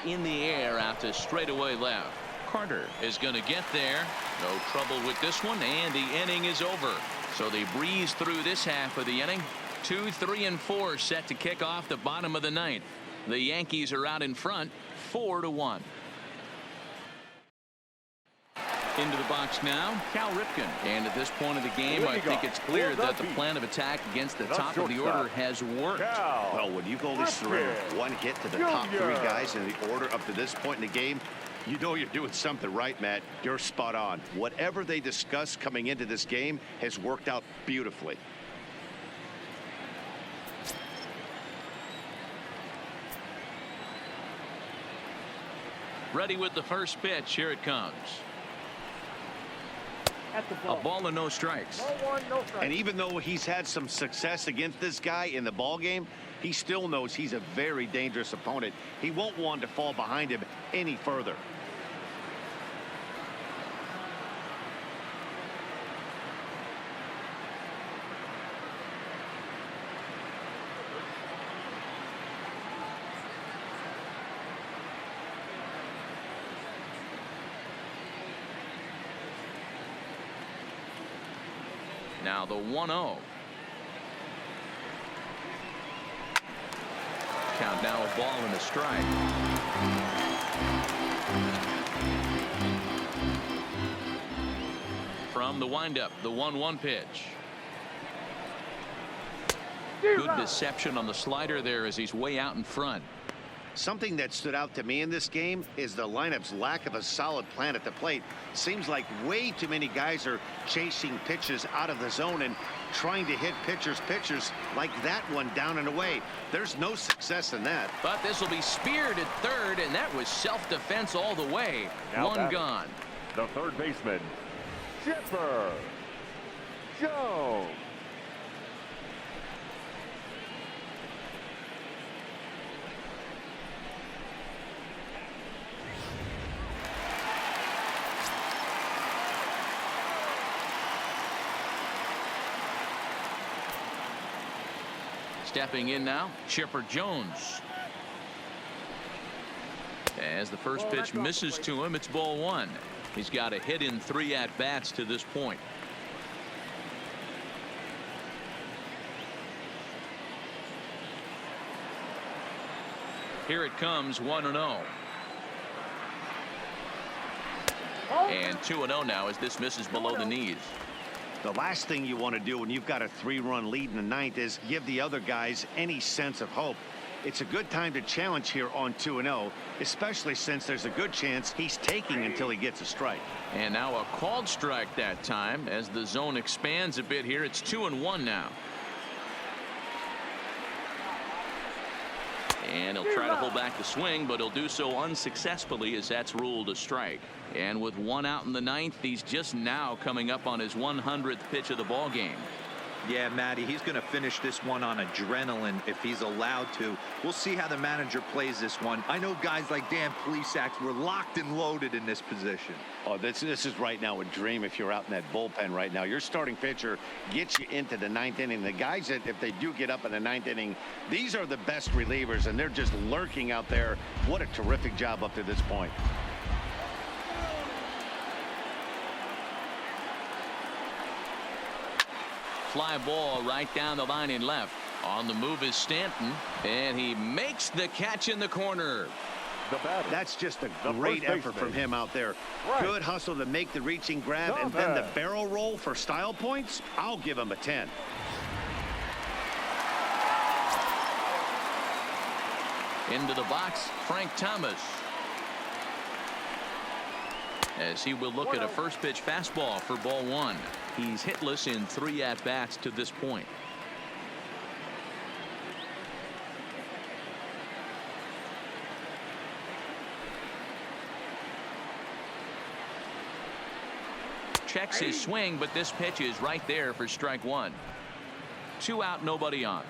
In the air out to straightaway left. Carter is going to get there. No trouble with this one, and the inning is over. So they breeze through this half of the inning. 2, 3, and 4 set to kick off the bottom of the 9th. The Yankees are out in front, 4-1. Into the box now, Cal Ripken. And at this point of the game, I think it's clear that the plan of attack against the top of the order has worked. Well, when you've only surrendered 1 hit to the top 3 guys in the order up to this point in the game, you know you're doing something right, Matt. You're spot on. Whatever they discussed coming into this game has worked out beautifully. Ready with the first pitch. Here it comes. At the ball. A ball and no strikes. Ball 1, no strikes. And even though he's had some success against this guy in the ball game, he still knows he's a very dangerous opponent. He won't want to fall behind him any further. Now the 1-0. Count now, a ball and a strike. from the windup, the 1-1 pitch. Good deception on the slider there as he's way out in front. Something that stood out to me in this game is the lineup's lack of a solid plan at the plate. Seems like way too many guys are chasing pitches out of the zone and trying to hit pitchers like that one down and away. There's no success in that. But this will be speared at third, and that was self-defense all the way. Now One gone. The third baseman, Chipper Jones. Stepping in now, Chipper Jones. As the first pitch misses to him, it's ball 1. He's got a hit in 3 at-bats to this point. Here it comes, 1-0. And 2-0 now as this misses below the knees. The last thing you want to do when you've got a 3-run lead in the 9th is give the other guys any sense of hope. It's a good time to challenge here on 2-0, especially since there's a good chance he's taking until he gets a strike. And now a called strike that time as the zone expands a bit here. It's 2-1 now. And he'll try to hold back the swing, but he'll do so unsuccessfully as that's ruled a strike. And with 1 out in the 9th, he's just now coming up on his 100th pitch of the ball game. Yeah, Matty, he's going to finish this one on adrenaline if he's allowed to. We'll see how the manager plays this one. I know guys like Dan Plesac were locked and loaded in this position. Oh, this is right now a dream if you're out in that bullpen right now. Your starting pitcher gets you into the 9th inning. The guys that, if they do get up in the 9th inning, these are the best relievers, and they're just lurking out there. What a terrific job up to this point. Fly ball right down the line in left. On the move is Stanton, and he makes the catch in the corner. That's just a great effort from him out there. Good hustle to make the reaching grab, and then the barrel roll for style points. I'll give him a 10. Into the box, Frank Thomas. As he will look at a first pitch fastball for ball 1. He's hitless in 3 at-bats to this point. Checks his swing, but this pitch is right there for strike 1. 2 out, nobody on.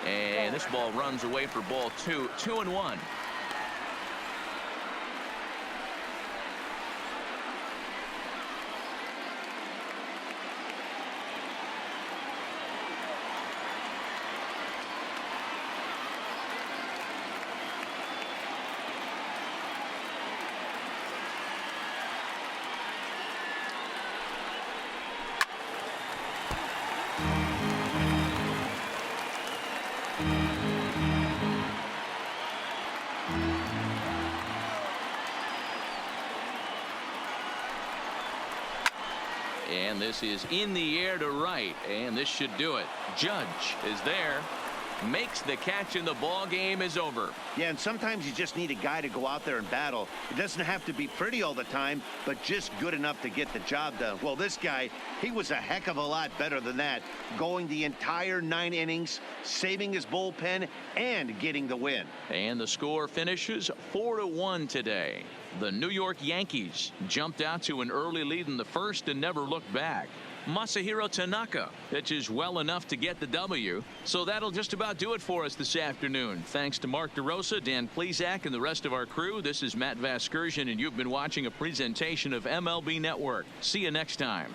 And this ball runs away for ball 2. 2-1. And this is in the air to right, and this should do it. Judge is there, makes the catch, and the ball game is over. Yeah, and sometimes you just need a guy to go out there and battle. It doesn't have to be pretty all the time, but just good enough to get the job done. Well, this guy, he was a heck of a lot better than that, going the entire 9 innings, saving his bullpen, and getting the win. And the score finishes 4-1 today. The New York Yankees jumped out to an early lead in the first and never looked back. Masahiro Tanaka pitches well enough to get the W. So that'll just about do it for us this afternoon. Thanks to Mark DeRosa, Dan Plesac, and the rest of our crew. This is Matt Vasgersian, and you've been watching a presentation of MLB Network. See you next time.